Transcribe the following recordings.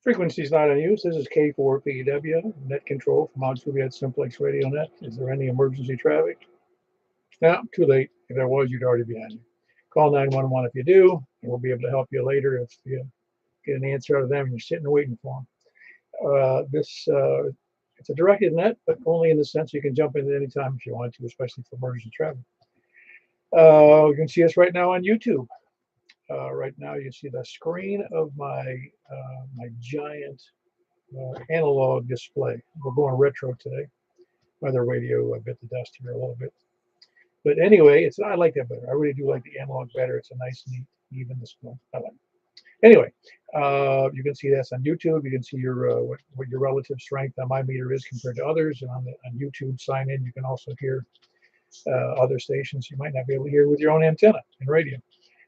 Frequencies not in use. This is K4PEW, net control from Mount Juliet Simplex Radio Net. Is there any emergency traffic? No, too late. If there was, you'd already be on you. Call 911 if you do, and we'll be able to help you later if you get an answer out of them and you're sitting and waiting for them. It's a directed net, but only in the sense you can jump in at any time if you want to, especially for emergency traffic. You can see us right now on YouTube. Right now, you see the screen of my giant analog display. We're going retro today. Weather radio bit the dust here a little bit. But anyway, I like that better. I really do like the analog better. It's a nice, neat, even display. I like it. Anyway, you can see that's on YouTube. You can see your what your relative strength on my meter is compared to others. And on YouTube sign in, you can also hear other stations you might not be able to hear with your own antenna and radio.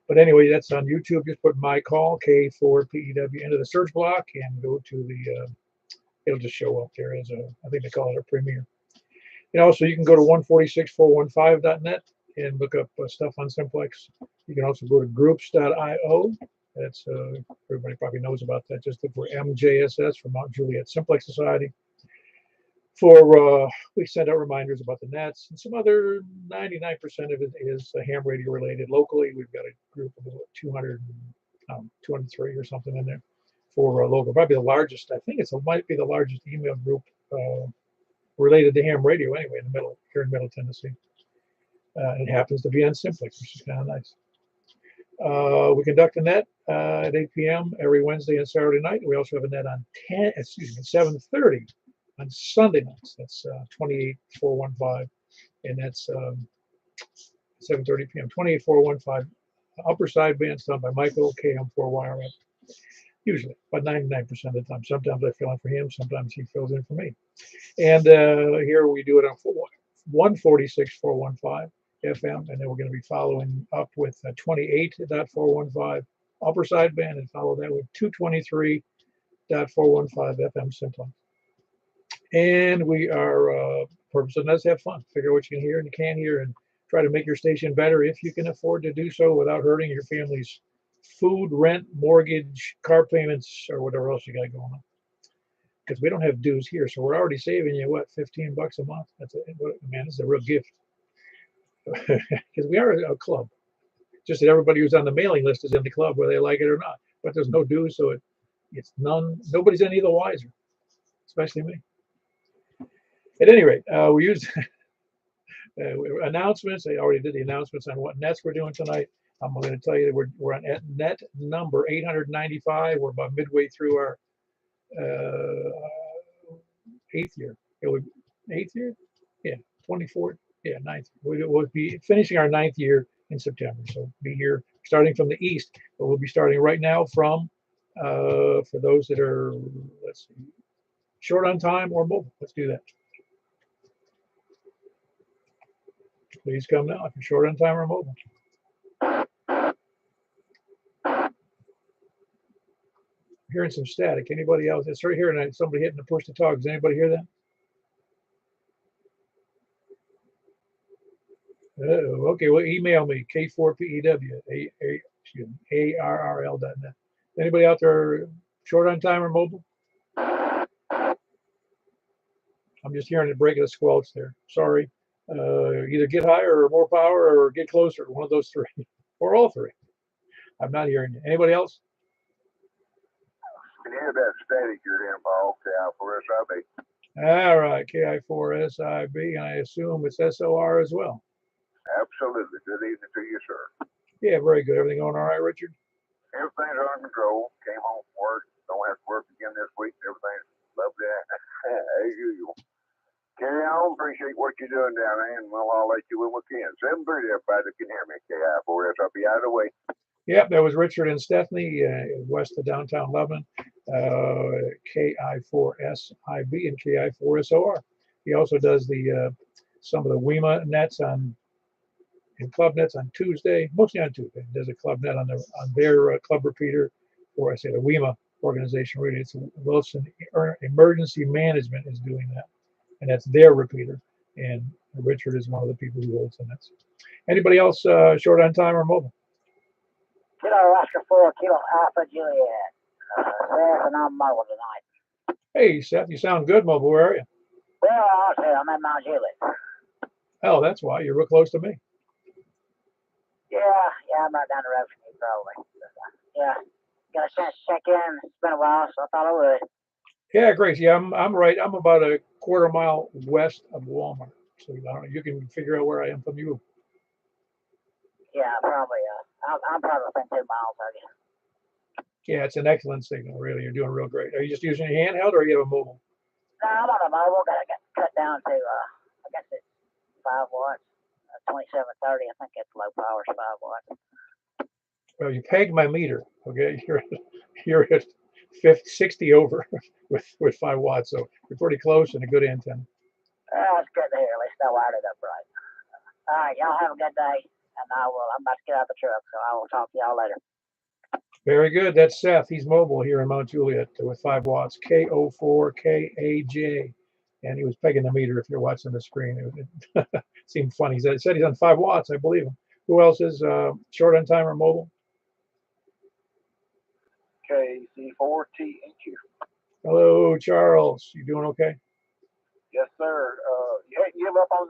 But anyway, that's on YouTube. Just put my call, K4PEW, into the search block and go to the, it'll just show up there as I think they call it a premiere. And also, you can go to 146415.net and look up stuff on Simplex. You can also go to groups.io. That's, everybody probably knows about that. Just look for MJSS for Mount Juliet Simplex Society. We send out reminders about the nets, and some other 99% of it is ham radio related. Locally, we've got a group of about 203 or something in there for local. Probably the largest. I think it might be the largest email group related to ham radio anyway here in Middle Tennessee. It happens to be on Simplex, which is kind of nice. We conduct a net at 8 p.m. every Wednesday and Saturday night. We also have a net on 7:30 on Sunday nights. That's 28415, and that's 7:30 p.m. 28415 upper sideband done by Michael KM4YRF. Usually, about 99% of the time. Sometimes I fill in for him. Sometimes he fills in for me. And here we do it on 146.415 FM, and then we're going to be following up with 28.415 upper sideband, and follow that with 223.415 FM Simplex. And we are purpose of us have fun, figure out what you can hear and you can't hear, and try to make your station better if you can afford to do so without hurting your family's food, rent, mortgage, car payments, or whatever else you got going on. Because we don't have dues here, so we're already saving you what, $15 a month. Man, this is a real gift. Because we are a club. Just that everybody who's on the mailing list is in the club, whether they like it or not. But there's no dues, so nobody's any the wiser, especially me. At any rate, we use announcements. I already did the announcements on what nets we're doing tonight. I'm going to tell you that we're on net number 895. We're about midway through our 8th year. Eighth year? Yeah, 24th. Yeah, 9th. We'll be finishing our 9th year in September. So be here starting from the east, but we'll be starting right now from for those that are, let's see, short on time or mobile. Let's do that. Please come now if you're short on time or mobile. Hearing some static. Anybody else? It's right here, and somebody hitting the push to talk. Does anybody hear that? Okay, well, email me, K4PEW, ARRL.net. Anybody out there short on time or mobile? I'm just hearing the break of the squelch there. Sorry. Either get higher or more power or get closer. One of those three, or all three. I'm not hearing you. Anybody else? Can you hear that static you're in, Paul? KI4SIB. All right, KI4SIB, and I assume it's SOR as well. Absolutely. Good evening to you, sir. Yeah, very good. Everything going all right, Richard? Everything's under control. Came home from work. Don't have to work again this week. Everything's lovely as usual. Carry on. Appreciate what you're doing down there, and I'll let you when we can. 7:30, everybody that can hear me. KI4SIB out of the way. Yep, that was Richard and Stephanie, west of downtown Lebanon, KI4SIB and KI4SOR. He also does some of the WEMA nets and club nets on Tuesday, mostly on Tuesday. There's a club net on their club repeater, or I say the WEMA organization. Really, it's Wilson Emergency Management is doing that, and that's their repeater. And Richard is one of the people who holds the nets. Anybody else short on time or mobile? Kilo Oscar 4, Kilo Alpha Juliet. Seth, and I'm mobile tonight. Hey, Seth, you sound good, mobile. Where are you? Well, I'll tell you, I'm in Mount Juliet. Oh, that's why. You're real close to me. Yeah, I'm right down the road from you, probably. Yeah, got a chance to check in. It's been a while, so I thought I would. Yeah, great. Yeah, I'm right. I'm about a quarter mile west of Walmart. So you can figure out where I am from you. Yeah, probably. I'm probably within 2 miles of you. Yeah, it's an excellent signal, really. You're doing real great. Are you just using your handheld or you have a mobile? No, I'm on a mobile. Got to get cut down to, I guess it's 5 watts. 2730. I think it's low power, 5 watts. Well, you pegged my meter. Okay, you're at 50, 60 over with 5 watts, so you're pretty close and a good antenna. It's good to hear. At least I wired it up right. All right, y'all have a good day, and I'm about to get out of the truck, so I will talk to y'all later. Very good. That's Seth. He's mobile here in Mount Juliet with 5 watts, K04KAJ. And he was pegging the meter if you're watching the screen. It seemed funny. He said he's on 5 watts. I believe him. Who else is short on time or mobile? KC4TNQ. Hello, Charles. You doing okay? Yes, sir. You hadn't give up on.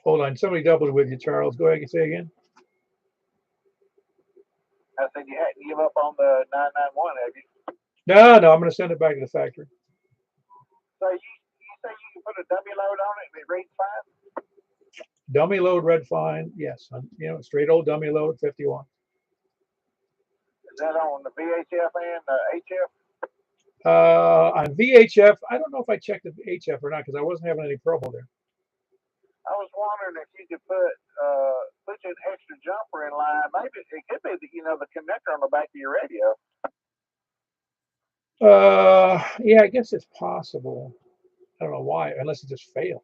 Hold on. Somebody doubled with you, Charles. Go ahead and say again. I said you hadn't give up on the 991, have you? No. I'm going to send it back to the factory. So you say you can put a dummy load on it and it reads fine? Dummy load red fine. Yes. Straight old dummy load, 51. Is that on the VHF and the HF? On VHF, I don't know if I checked the HF or not because I wasn't having any trouble there. I was wondering if you could put an extra jumper in line. Maybe it could be the connector on the back of your radio. Yeah, I guess it's possible. I don't know why, unless it just failed.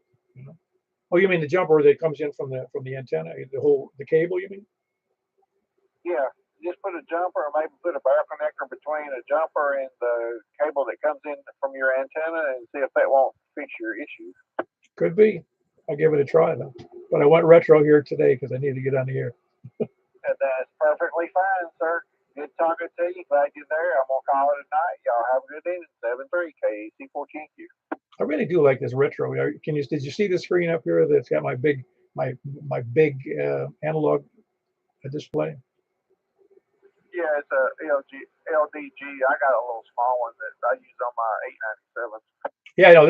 Oh, you mean the jumper that comes in from the antenna, the cable? You mean? Yeah, just put a jumper, or maybe put a barrel connector between a jumper and the cable that comes in from your antenna, and see if that won't fix your issue. Could be. I'll give it a try though. But I went retro here today because I need to get on the air. That's perfectly fine, sir. Good talking to you. Glad you're there. I'm gonna call it a night. Y'all have a good evening. 73 KC4TNQ. I really do like this retro. Did you see the screen up here that's got my big analog display? Yeah, it's a LDG. I got a little small one that I use on my 897. Yeah, no,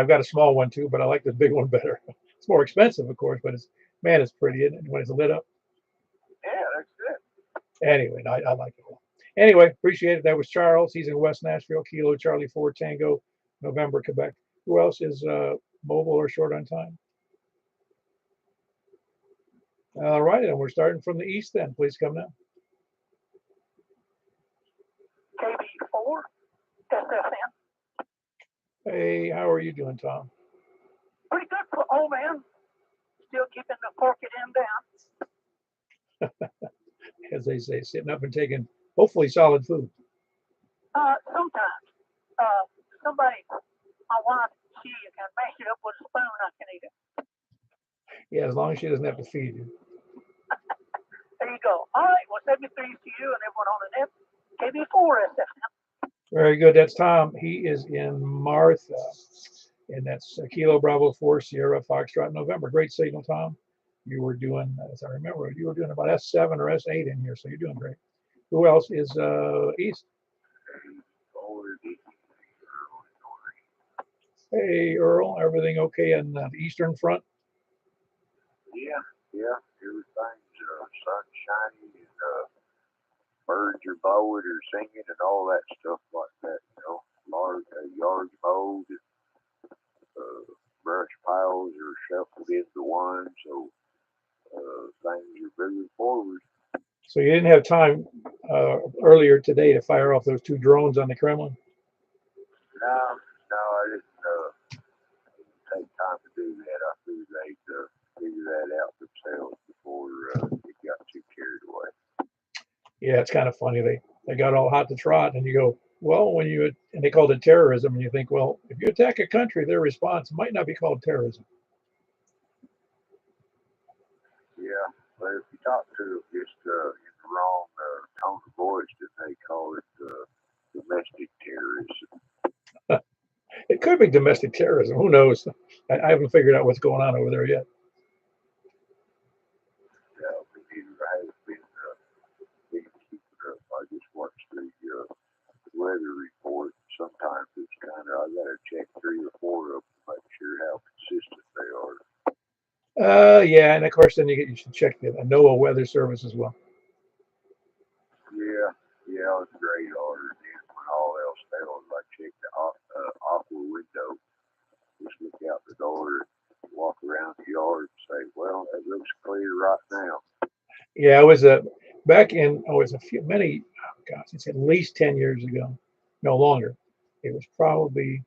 I've got a small one too, but I like the big one better. It's more expensive, of course, but it's pretty, isn't it, when it's lit up? Yeah, that's good. Anyway, I like it a lot. Anyway, appreciate it. That was Charles. He's in West Nashville, Kilo Charlie 4 Tango, November, Quebec. Who else is mobile or short on time? All right, and we're starting from the east then. Please come now. KB4, SFN. Hey, how are you doing, Tom? Pretty good for old man. Still keeping the porky end down. As they say, sitting up and taking hopefully solid food. Sometimes. Somebody, my wife, she can mash it up with a spoon. I can eat it. Yeah, as long as she doesn't have to feed you. There you go. All right. Well, 73 to you and everyone on the net. KB4 SFN. Very good. That's Tom. He is in Martha. And that's Kilo Bravo 4 Sierra Foxtrot November. Great signal, Tom. You were doing, as I remember, you were doing about S7 or S8 in here, so you're doing great. Who else is east? Hey, Earl. Everything okay on the eastern front? Yeah. Everything's sunshiny and birds are blowing or singing and all that stuff like that. Yards mowed, brush piles are shuffled into one, so things are moving forward. So you didn't have time earlier today to fire off those 2 drones on the Kremlin? No, I didn't take time to do that. I figured they'd figure that out themselves before it got too carried away. Yeah, it's kind of funny. They got all hot to trot, and you go, well, and they called it terrorism, and you think, well, if you attack a country, their response might not be called terrorism. Yeah, but if you talk to them just in the wrong tone of might be domestic terrorism. Who knows? I haven't figured out what's going on over there yet. Yeah, we neither has been keeping up. I just watched the weather report. Sometimes it's kind of, I gotta check 3 or 4 of them to make sure how consistent they are. Yeah, and of course, then you should check the NOAA weather service as well. Yeah, it's great order. And then when all else fails, I check the aqua window. Just look out the door and walk around the yard and say, well, it looks clear right now. Yeah, I was back in, oh, it's a few, many, oh gosh, it's at least 10 years ago, no longer. It was probably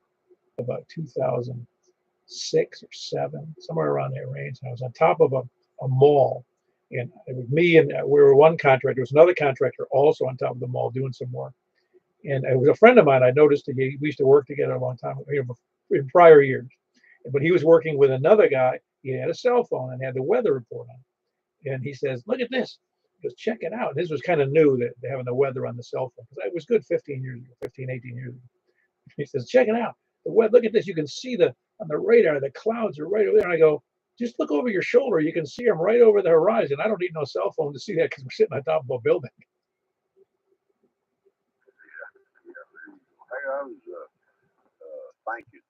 about 2006 or 7, somewhere around that range. And I was on top of a mall, and it was me, and we were one contractor. There was another contractor also on top of the mall doing some work. And it was a friend of mine. I noticed that we used to work together a long time, in prior years. But he was working with another guy. He had a cell phone and had the weather report on. And he says, "Look at this." He goes, "Check it out." This was kind of new, that having the weather on the cell phone, because it was good 15 years ago, 15, 18 years ago. He says, "Check it out. The weather. Look at this. You can see on the radar, the clouds are right over there." And I go, "Just look over your shoulder. You can see them right over the horizon. I don't need no cell phone to see that because we're sitting on top of a building." Hey, I was thinking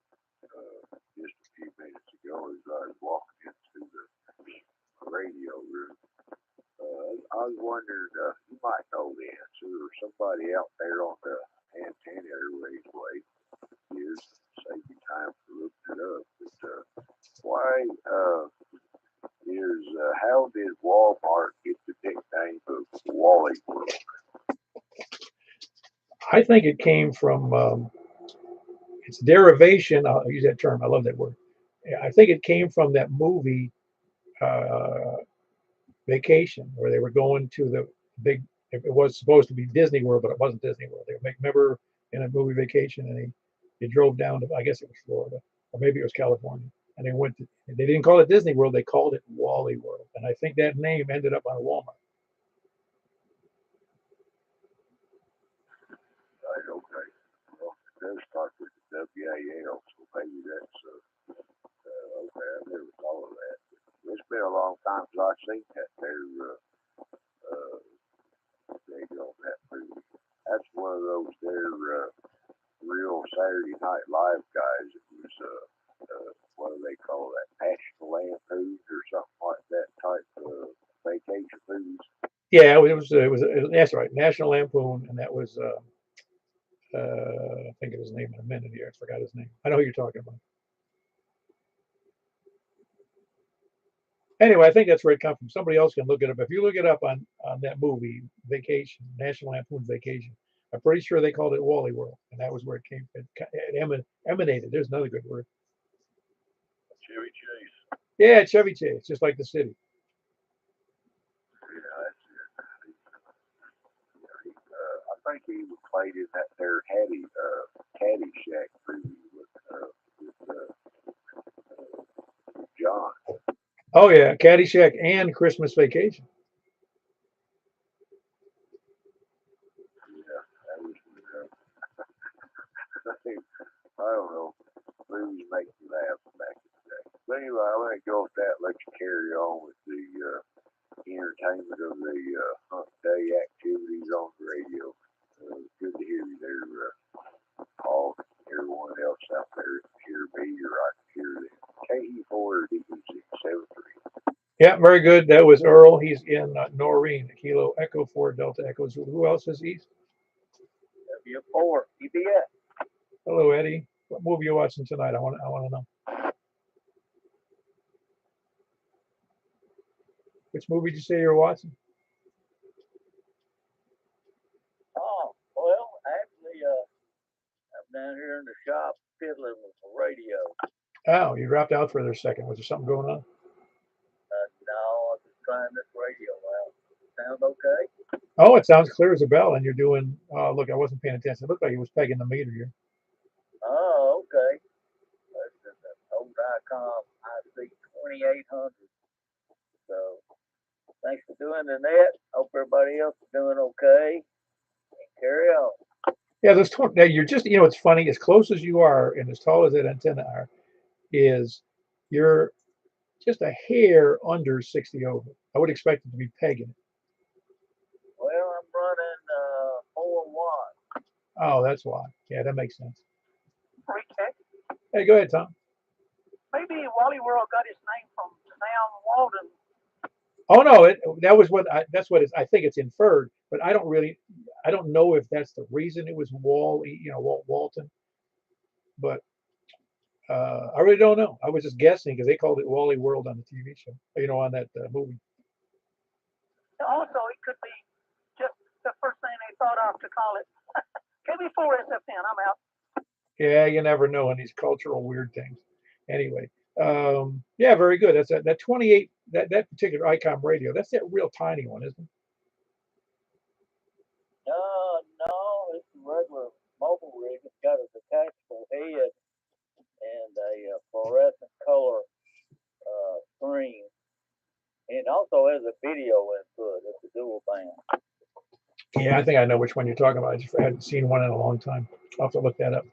just a few minutes ago as I was walking into the radio room. I was wondering, you might know the answer, or somebody out there on the antenna airways way is save you time for looking it up. But why how did Walmart get the nickname of Wally World? I think it came from its derivation. I'll use that term. I love that word. I think it came from that movie uh, Vacation, where they were going to the big. It was supposed to be Disney World, but it wasn't Disney World. They remember in a movie Vacation, and they drove down to, I guess it was Florida, or maybe it was California, and they went to. They didn't call it Disney World. They called it Wally World, and I think that name ended up on Walmart. Right, okay. Well, it does start with the WAL, so maybe that's okay. I never thought of that. It's been a long time since I've seen that there. They go that movie. That's one of those there real Saturday Night Live guys. It was what do they call that? National Lampoon or something like that type of vacation movies. Yeah, that's right, National Lampoon, and that was I think of his name in a minute here. I forgot his name. I know who you're talking about. Anyway, I think that's where it comes from. Somebody else can look it up. If you look it up on that movie, Vacation, National Lampoon's Vacation, I'm pretty sure they called it Wally World, and that was where it came. It emanated. There's another good word. Chevy Chase. Yeah, Chevy Chase, just like the city. Yeah, that's it. I think he played in that there Caddyshack movie with John. Oh yeah, Caddyshack and Christmas Vacation. Yeah, that was. I don't know. Movies make me laugh back in the day. But anyway, I'm gonna go with that. Let you carry on with the entertainment of the hunt day activities on the radio. Good to hear you there, Paul, and everyone else out there can hear me or I can hear them. KE4 D673. Yeah, very good. That was Earl. He's in Noreen, Kilo Echo 4 Delta Echoes. Who else is East? W4 EBS. Hello, Eddie. What movie are you watching tonight? I want to know. Which movie did you say you were watching? Oh, well, actually, I'm down here in the shop fiddling with the radio. Oh, you dropped out for a second. Was there something going on? No, I'm just trying this radio out. Sound okay? Oh, it sounds clear as a bell. And you're doing. Look, I wasn't paying attention. It looked like it was pegging the meter here. Oh, okay. That's an old ICOM IC 2800. So, thanks for doing the net. Hope everybody else is doing okay. And carry on. Yeah, now you're just, it's funny, as close as you are and as tall as that antenna is you're just a hair under 60 over. I would expect it to be pegging. Well, I'm running 4 watts. Oh, that's why. Yeah, that makes sense. Okay. Hey, go ahead, Tom. Maybe Wally World got his name from Sam Walden. Oh no, that was that's what I think it's inferred, but I don't know if that's the reason it was Walton, but I really don't know. I was just guessing because they called it Wally World on the TV show, on that movie. Also, it could be just the first thing they thought of to call it. KB4SF10, I'm out. Yeah, you never know in these cultural weird things. Anyway, yeah, very good. That's that 28, that particular ICOM radio. That's that real tiny one, isn't it? No, it's a regular mobile rig. It's got a detachable head and a fluorescent color screen. And also has a video input. It's a dual band. Yeah, I think I know which one you're talking about. I hadn't seen one in a long time. I'll have to look that up.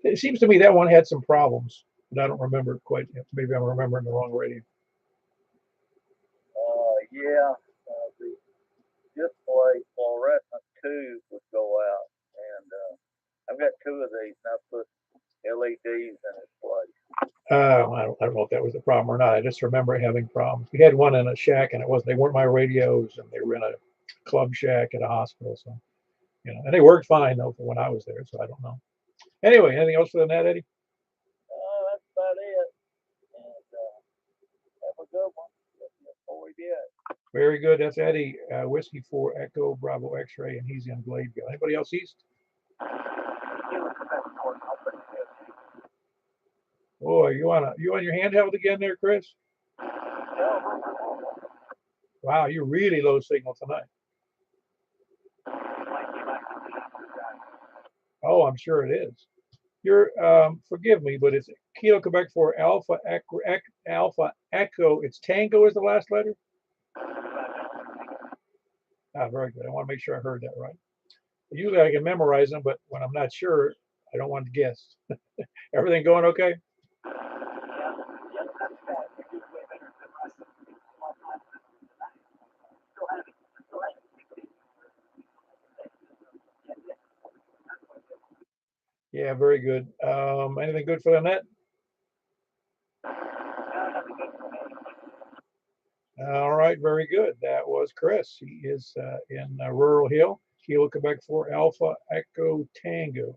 It seems to me that one had some problems, but I don't remember it quite. Maybe I'm remembering the wrong radio. Yeah, the display fluorescent tube would go out, and I've got 2 of these, and I put LEDs in its place. I don't know if that was the problem or not. I just remember having problems. We had one in a shack, and they weren't my radios, and they were in a club shack at a hospital. So, and they worked fine though for when I was there. So I don't know. Anyway, anything else for the net, Eddie? That's about it. And have a good one. Before we did. Very good. That's Eddie, Whiskey 4 Echo Bravo X-ray, and he's in Gladeville. Anybody else east? Oh, are you on your handheld again there, Chris? Wow, you're really low signal tonight. Oh, I'm sure it is. You're forgive me, but it's Kilo Quebec 4 Alpha Echo. It's Tango is the last letter. Ah, very good. I want to make sure I heard that right. Usually I can memorize them, but when I'm not sure, I don't want to guess. Everything going okay? Yeah, very good. Anything good for the net? All right, very good. That was Chris. He is in Rural Hill, Kilo Quebec 4 Alpha Echo Tango.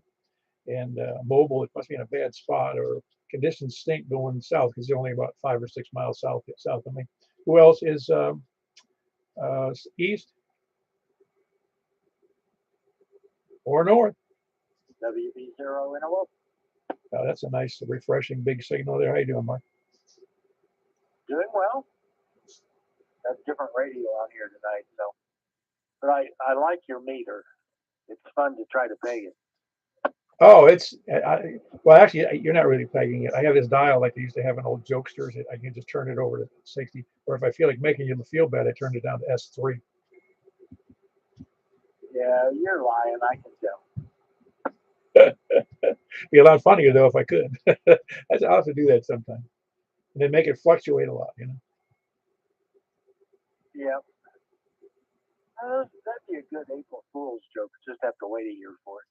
And mobile, it must be in a bad spot, or conditions stink going south because it's only about 5 or 6 miles south of me. Who else is east or north? WB0 interval. That's a nice, refreshing big signal there. How you doing, Mark? Doing well. Got a different radio out here tonight, so. But I like your meter. It's fun to try to peg it. Oh, well, actually, you're not really pegging it. I have this dial like they used to have in old jokesters. I can just turn it over to 60, or if I feel like making you feel bad, I turn it down to S3. Yeah, you're lying. I can tell. Be a lot funnier though if I could. I'll have to do that sometime, and then make it fluctuate a lot. Yeah. That'd be a good April Fool's joke. Just have to wait a year for it.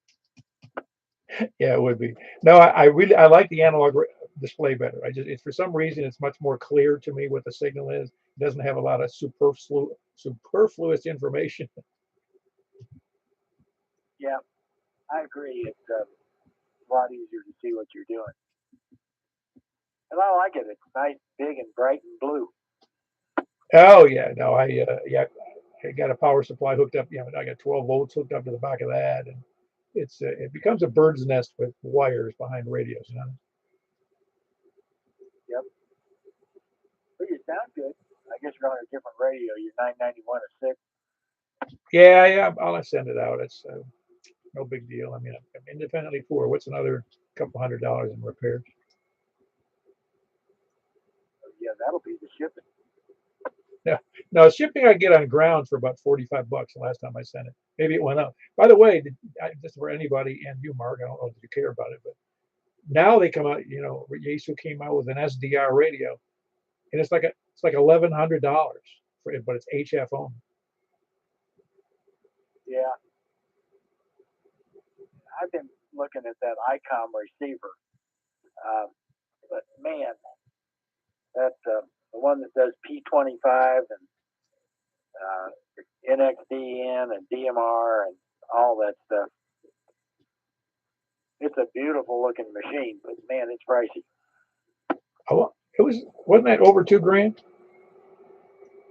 Yeah, it would be. No, I like the analog display better. It's for some reason it's much more clear to me what the signal is. It doesn't have a lot of superfluous information. Yeah, I agree. It's a lot easier to see what you're doing. And I like it. It's nice, big, and bright and blue. Oh yeah, no, I got a power supply hooked up. I got 12 volts hooked up to the back of that, and it becomes a bird's nest with wires behind radios. Yep. But you sound good. I guess you're on a different radio. You're 991 or 6. Yeah, I'll send it out. It's no big deal. I mean, I'm independently poor. What's another couple $100 in repairs? Yeah, that'll be the shipping. Yeah, No, shipping I get on ground for about $45 the last time I sent it. Maybe it went up. By the way, just for anybody and you, Mark, I don't know if you care about it, but now they come out. Yaesu came out with an SDR radio, and it's like $1,100 for it, but it's HF only. Yeah, I've been looking at that ICOM receiver, but man, that the one that does P25 and NXDN and DMR and all that stuff. It's a beautiful looking machine, but man, it's pricey. Oh, wasn't that over $2,000?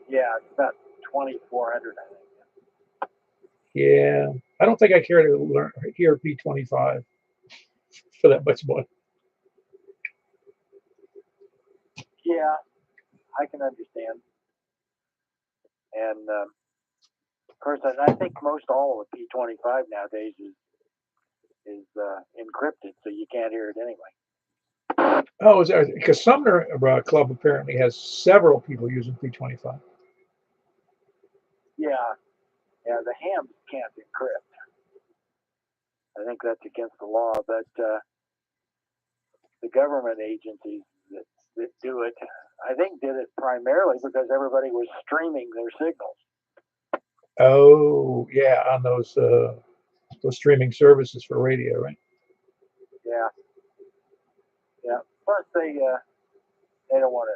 Yeah, it's about 2,400, I think. Yeah, I don't think I care to hear P25 for that much money. Yeah, I can understand. And of course, I think most all of the P25 nowadays is encrypted, so you can't hear it anyway. Oh, because Sumner Club apparently has several people using P25. Yeah, the hams can't encrypt. I think that's against the law, but the government agencies that do it, I think, did it primarily because everybody was streaming their signals. Oh, yeah, on those streaming services for radio, right? Yeah. Plus, they don't want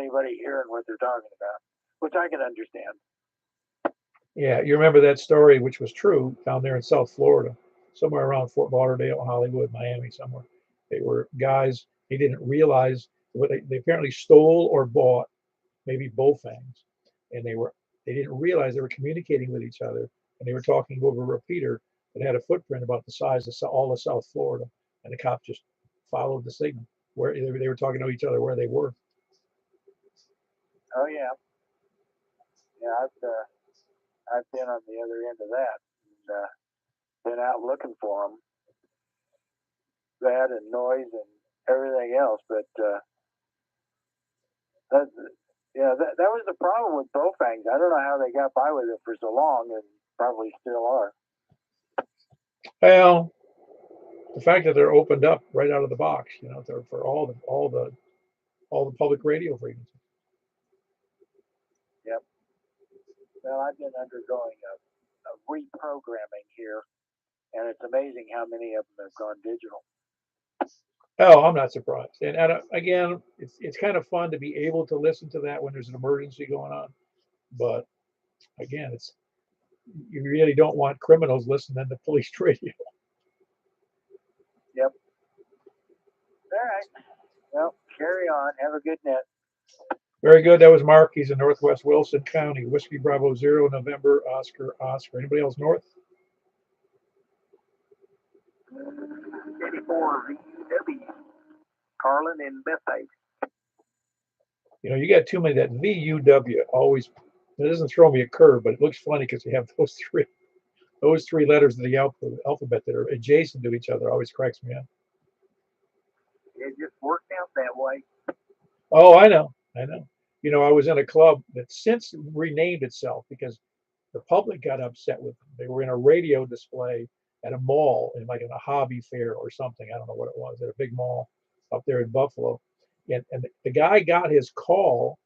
anybody hearing what they're talking about, which I can understand. Yeah, you remember that story, which was true, down there in South Florida, somewhere around Fort Lauderdale, Hollywood, Miami, somewhere. They were guys, they didn't realize what they apparently stole or bought, maybe both things, and they didn't realize they were communicating with each other, and they were talking over a repeater that had a footprint about the size of all of South Florida, and the cop just followed the signal where they were talking to each other where they were. Oh yeah, I've been on the other end of that, and been out looking for them, that and noise and everything else. But that was the problem with Bofangs. I don't know how they got by with it for so long, and probably still are. Well, the fact that they're opened up right out of the box, they're for all the public radio frequencies. Yep. Well, I've been undergoing a reprogramming here, and it's amazing how many of them have gone digital. Oh, I'm not surprised. And again, it's kind of fun to be able to listen to that when there's an emergency going on. But again, you really don't want criminals listening to police radio. Yep. All right. Well, carry on. Have a good net. Very good. That was Mark. He's in Northwest Wilson County. Whiskey Bravo 0, November, Oscar. Anybody else north? 84 VW. Carlin and Bethpage. You got too many. That VUW always, it doesn't throw me a curve, but it looks funny because you have those three letters of the alphabet that are adjacent to each other. Always cracks me up. It just worked out that way. Oh, I know. I was in a club that since renamed itself because the public got upset with them. They were in a radio display at a mall in a hobby fair or something. I don't know what it was, at a big mall up there in Buffalo. And the guy got his call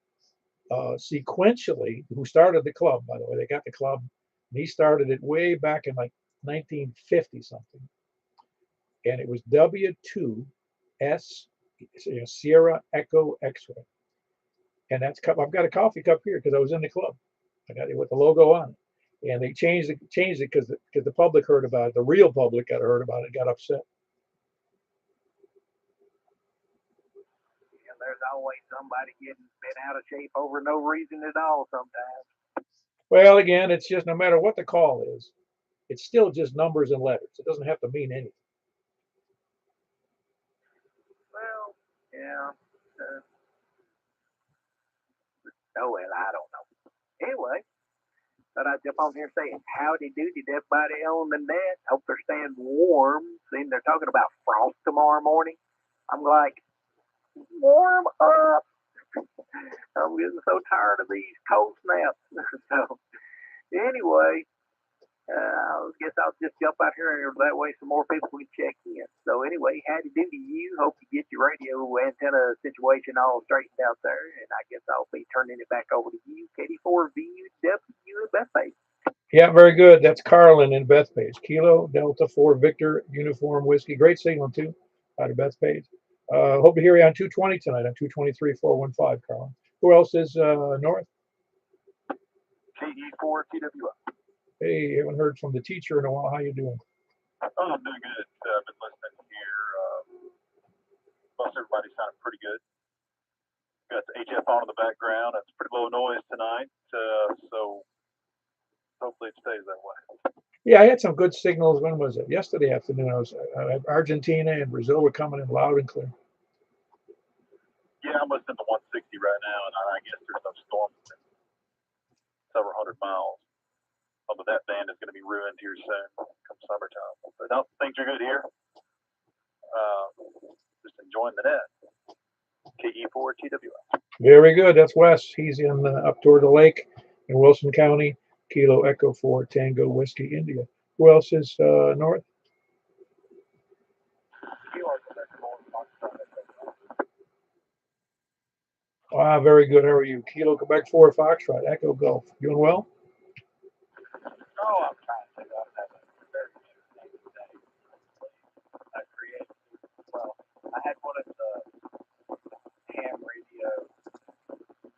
sequentially, who started the club, by the way. They got the club, and he started it way back in 1950 something. And it was W2S, Sierra Echo X-ray. And that's cup. I've got a coffee cup here because I was in the club. I got it with the logo on it. And they changed it because the public heard about it. The real public got heard about it, got upset. And there's always somebody getting bent out of shape over no reason at all sometimes. Well, again, it's just no matter what the call is, it's still just numbers and letters. It doesn't have to mean anything. Well, yeah. Well, I don't know. Anyway, but I jump on here saying, howdy doody to everybody on the net. Hope they're staying warm. Seeing they're talking about frost tomorrow morning. I'm like, warm up. I'm getting so tired of these cold snaps. So anyway, I guess I'll just jump out here and that way some more people can check in. So anyway, howdy do to you. Hope you get your radio antenna situation all straightened out there. And I guess I'll be turning it back over to you, KD4VUW Bethpage. Yeah, very good. That's Carlin in Bethpage. Kilo Delta 4 Victor Uniform Whiskey. Great signal too out of Bethpage. Hope to hear you on 220 tonight on 223-415, Carlin. Who else is north? KE4TWI. Hey, haven't heard from the teacher in a while. How you doing? Oh, I'm doing good. I've been listening here. Most everybody sounded pretty good. Got the HF on in the background. It's pretty low noise tonight, so hopefully it stays that way. Yeah, I had some good signals. When was it? Yesterday afternoon. I was Argentina and Brazil were coming in loud and clear. Yeah, I'm listening to 160 right now, and I guess there's no storms in several hundred miles. Oh, but that band is going to be ruined here soon, come summertime. But no, things are good here. Just enjoying the net. KE4TWI. Very good. That's Wes. He's in up toward the lake in Wilson County. Kilo Echo 4 Tango Whiskey India. Who else is north? Ah, very good. How are you? Kilo Quebec 4 Foxtrot Echo Golf. Doing well? Oh, I'm trying to figure out how to very interesting today. I created, well, I had one of the ham radio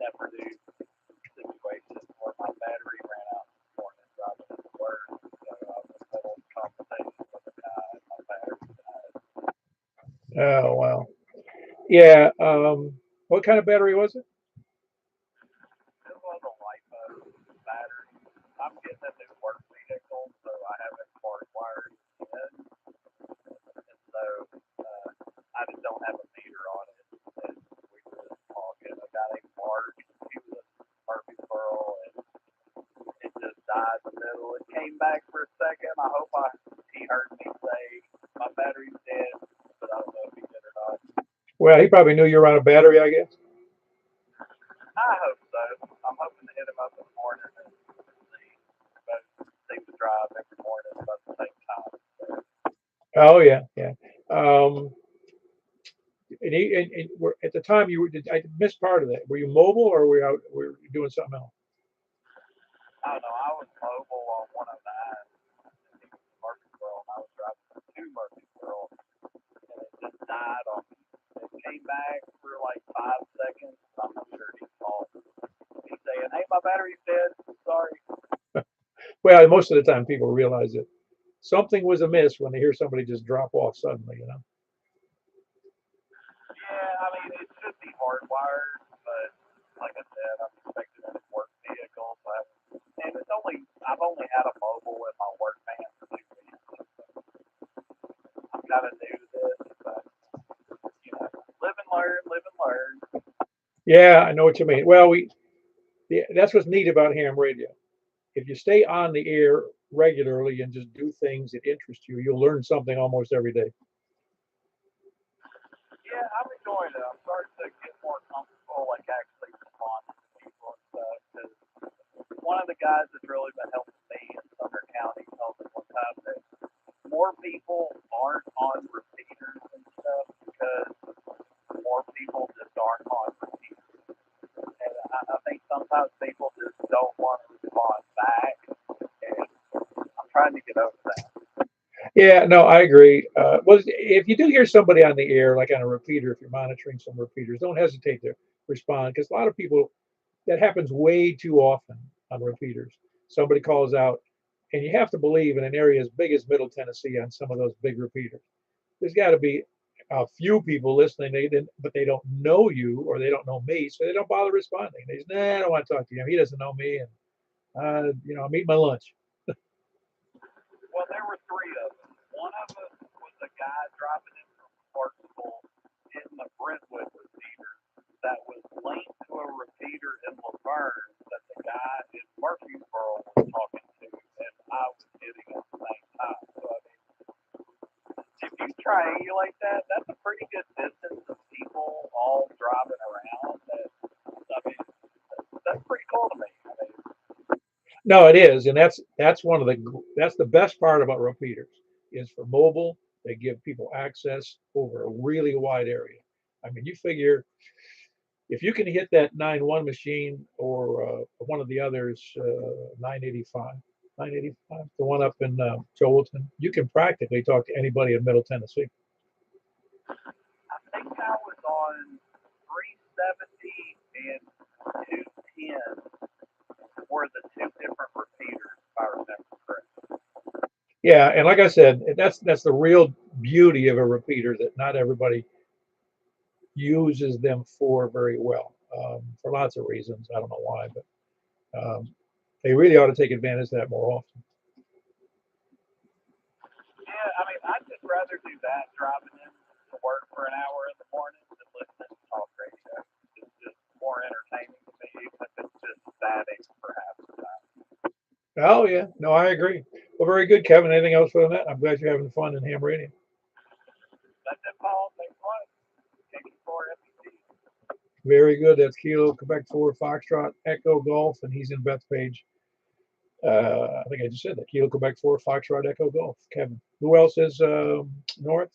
never do situations where my battery ran out this morning driving in the work. So I was in the middle of a conversation with a guy and my battery died. Oh, wow. Yeah. What kind of battery was it? It was a LiPo battery. I'm getting a new work vehicle, so I haven't hardwired it yet. And so I just don't have a meter on it. And we were just talking. A guy named Mark, he was in Murfreesboro, and it just died in the middle. It came back for a second. I hope he heard me say my battery's dead, but I don't know if he did or not. Well, he probably knew you were on a battery, I guess. I hope so. I'm hoping to hit him up in the morning and see. But seem to drive every morning about the same time. So. Oh, yeah, yeah. At the time I missed part of that. Were you mobile or were you doing something else? I don't know. I was mobile on 109 in Murfreesboro, and I was driving to Murfreesboro, and it just died on me. It came back for like 5 seconds. I'm not sure he called. He's saying, "Hey, my battery's dead. Sorry." Well, most of the time people realize that something was amiss when they hear somebody just drop off suddenly, you know. Yeah, I mean, it should be hardwired, but like I said, I'm expecting it to work vehicle. And I've only had a mobile in my work van for 2 weeks. So I'm kind of new to this, but live and learn. Yeah, I know what you mean. Well, that's what's neat about ham radio. If you stay on the air regularly and just do things that interest you, you'll learn something almost every day. Yeah, I'm enjoying it. I'm starting to get more comfortable, like actually responding to people and stuff. Because one of the guys that's really been helping me in Sumner County told me one time that more people aren't on repeaters and stuff because more people just aren't on repeaters. And I think sometimes people just don't want to respond back. And I'm trying to get over that. Yeah, no, I agree. Well, if you do hear somebody on the air, like on a repeater, if you're monitoring some repeaters, don't hesitate to respond because a lot of people, that happens way too often on repeaters. Somebody calls out, and you have to believe in an area as big as Middle Tennessee on some of those big repeaters, there's got to be a few people listening, but they don't know you or they don't know me, so they don't bother responding. They say, "Nah, I don't want to talk to him. He doesn't know me, and I'm eating my lunch." Well, there were 3 of them. One of them was a guy dropping in from Clarksville in the Brentwood repeater that was linked to a repeater in Laverne that the guy in Murfreesboro was talking to, and I was hitting at the same time. So, I mean, if you triangulate that, that's a pretty good distance of people all driving around that cool to me. I mean, No, it is, and that's one of that's the best part about repeaters is for mobile. They give people access over a really wide area. I mean, you figure if you can hit that 9.1 machine or one of the others, 985, 985, the one up in Joelton, you can practically talk to anybody in Middle Tennessee. I think I was on 370 and 210 were the two different repeaters, if I remember correctly. Yeah, and like I said, that's the real beauty of a repeater that not everybody uses them for very well for lots of reasons. I don't know why, but they really ought to take advantage of that more often. Yeah, I mean, I'd just rather do that driving in to work for an hour in the morning than listening to talk radio. It's just more entertaining to me, even if it's just static for half the time. Oh yeah, no, I agree. Well, very good, Kevin. Anything else for that? I'm glad you're having fun in ham radio. That's it, Paul. Thanks much. KD4 FEC. Very good. That's Kilo Quebec 4 Foxtrot Echo Golf, and he's in Bethpage. I think I just said that. Kilo Quebec 4 Foxtrot Echo Golf. Kevin. Who else is north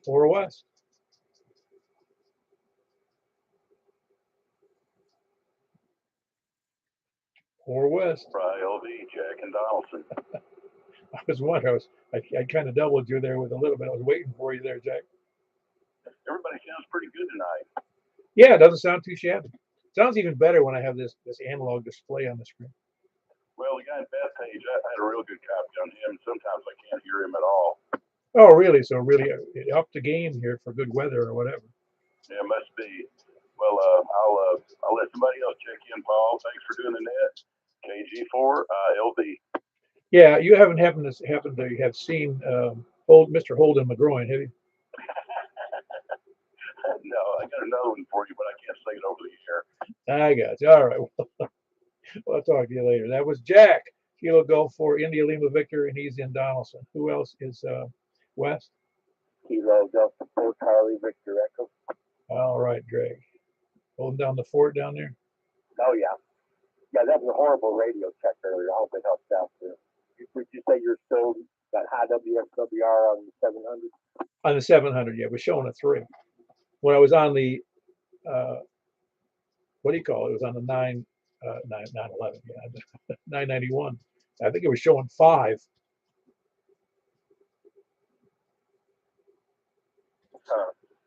or west? Or west. LV, Jack and Donaldson. I was wondering. I kind of doubled you there with a little bit. I was waiting for you there, Jack. Everybody sounds pretty good tonight. Yeah, it doesn't sound too shabby. Sounds even better when I have this analog display on the screen. Well, the guy in Bethpage, I had a real good copy on him. Sometimes I can't hear him at all. Oh, really? So really up the game here for good weather or whatever. Yeah, must be. Well, I'll let somebody else check in, Paul. Thanks for doing the net. KG4 LV. Yeah, you haven't happened to have seen Mr. Holden McGroin, have you? No, I got another one for you, but I can't say it over the air. I got you. All right. Well, I'll talk to you later. That was Jack. Kilo Golf for India Lima Victor, and he's in Donaldson. Who else is west? Kilo Delta 4 Charlie Victor Echo. All right, Greg. Holding down the fort down there. Oh, yeah. Yeah, that was a horrible radio check earlier. I hope it helps out too. Would you say you're still got high WFWR on the 700? On the 700, yeah, we're showing a 3. When I was on the, what do you call it? It was on the 911, yeah, 991. I think it was showing 5.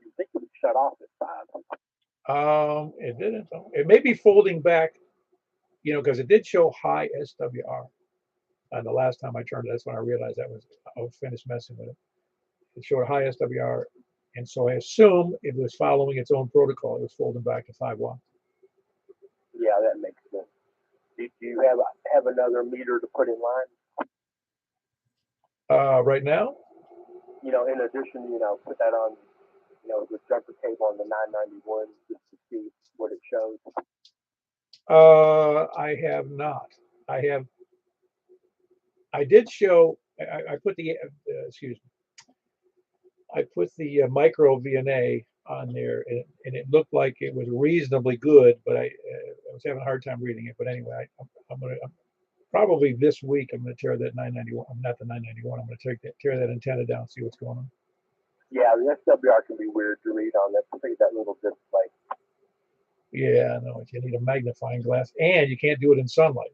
You think it would shut off at 5? It didn't. It may be folding back, because it did show high SWR. And the last time I turned it, that's when I realized I was finished messing with it. It showed high SWR, and so I assume it was following its own protocol. It was folding back to 5 watts. Yeah, that makes sense. Do you have another meter to put in line? Right now, In addition, put that on, the jumper cable on the 991 just to see what it shows. I have not. I did show. I put the excuse me. I put the micro VNA on there, and it looked like it was reasonably good, but I was having a hard time reading it. But anyway, I'm probably this week I'm gonna tear that 991. I'm not the 991. I'm gonna tear that antenna down and see what's going on. Yeah, the SWR can be weird to read on that. I that little display. Yeah, no, you need a magnifying glass, and you can't do it in sunlight.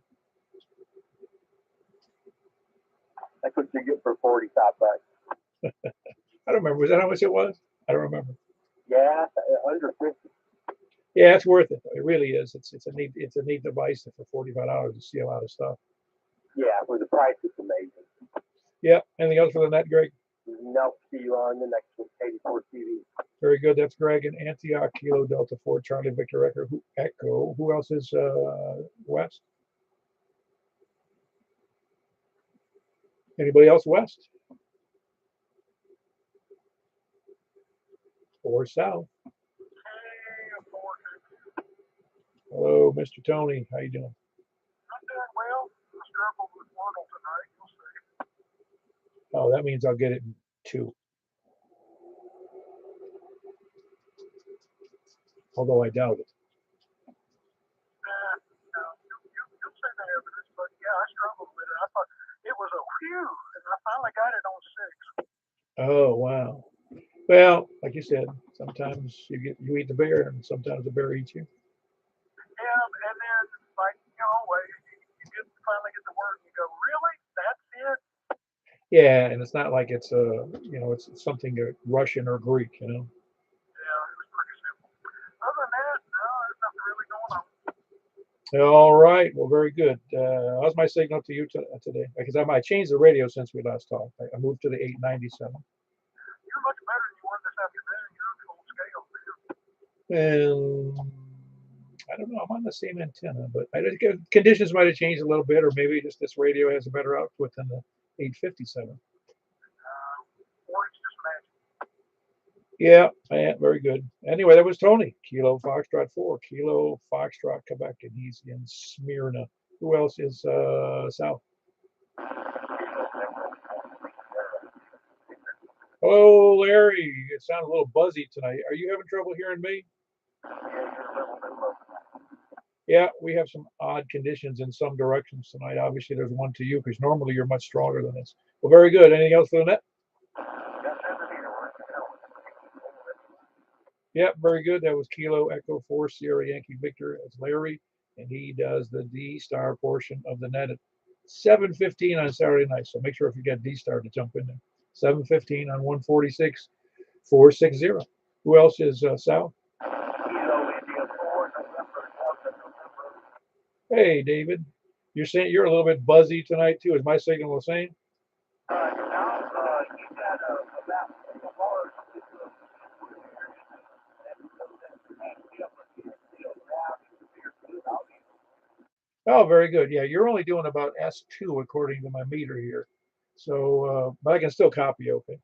That's what you get for $45. I don't remember. Was that how much it was? I don't remember. Yeah, under 50. Yeah, it's worth it. It really is. It's a neat device for $45 to see a lot of stuff. Yeah, for the price, it's amazing. Yeah. Anything else for the net, Greg? No. See you on the next one, 84 TV. Very good. That's Greg in Antioch, Kilo Delta 4 Charlie Victor Echo. Who else is west? Anybody else west? Or south? Hello, Mr. Tony. How you doing? I'm doing well. I struggled with Wordle tonight. You'll see. Oh, that means I'll get it in 2. Although I doubt it. Oh, wow. Well, like you said, sometimes you eat the bear, and sometimes the bear eats you. Yeah, and then like you get finally get to work and you go, really? That's it? Yeah, and it's not like it's it's something Russian or Greek. Yeah, it was pretty simple. Other than that, no, there's nothing really going on. All right. Well, very good. How's my signal to you today? Because I changed the radio since we last talked. I moved to the 897. You're much better than you were this afternoon. You're full scale there. And I don't know. I'm on the same antenna, but conditions might have changed a little bit, or maybe just this radio has a better output than the 857. Or it's just magic. Yeah, very good. Anyway, that was Tony. Kilo Foxtrot 4, Kilo Foxtrot Quebec, and he's in Smyrna. Who else is south? Oh, Larry, it sounds a little buzzy tonight. Are you having trouble hearing me? Yeah, we have some odd conditions in some directions tonight. Obviously, there's one to you because normally you're much stronger than this. Well, very good. Anything else for the net? Yep, very good. That was Kilo Echo 4 Sierra Yankee Victor. It's Larry, and he does the D star portion of the net at 7:15 on Saturday night. So make sure if you get D star to jump in there. 7:15 on 146 460. Who else is Sal? Hey, David. You're saying you're a little bit buzzy tonight too. Is my signal the same? Oh, very good. Yeah, you're only doing about S2 according to my meter here. So, but I can still copy. Okay.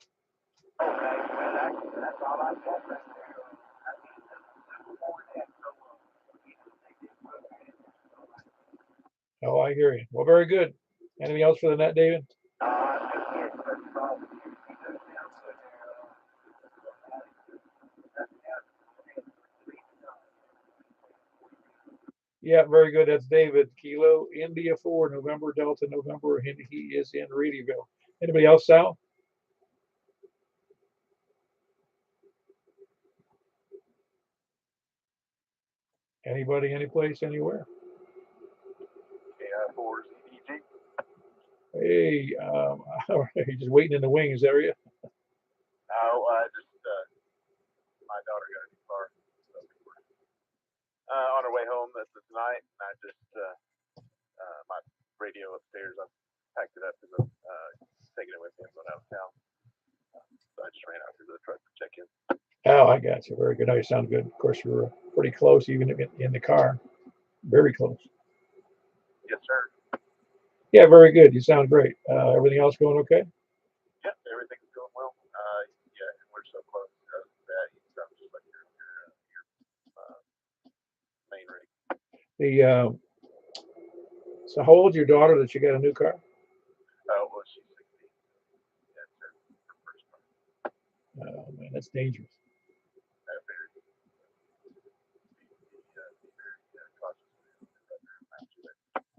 Oh, I hear you. Well, very good. Anything else for the net, David? Yeah, very good. That's David. Kilo India 4, November Delta November, and he is in Reedyville. Anybody else, Sal? Anybody, anyplace, anywhere? For EG. Hey, you're just waiting in the wings, are you? No, just my daughter got a new car. So we were, on her way home tonight, and I just my radio upstairs. I packed it up because I'm taking it with me when out of town. So I just ran out to the truck to check in. Oh, I got you. Very good. No, you sound good. Of course, you were pretty close, even in the car. Very close. Yes, sir. Yeah, very good. You sound great. Everything else going okay? Yep, everything's going well. Yeah, and we're so close that you sound just like your main rig. The so how old's your daughter that you got a new car? Oh, well, she's 16. That's her first car. Oh man, that's dangerous. Very, very cautious.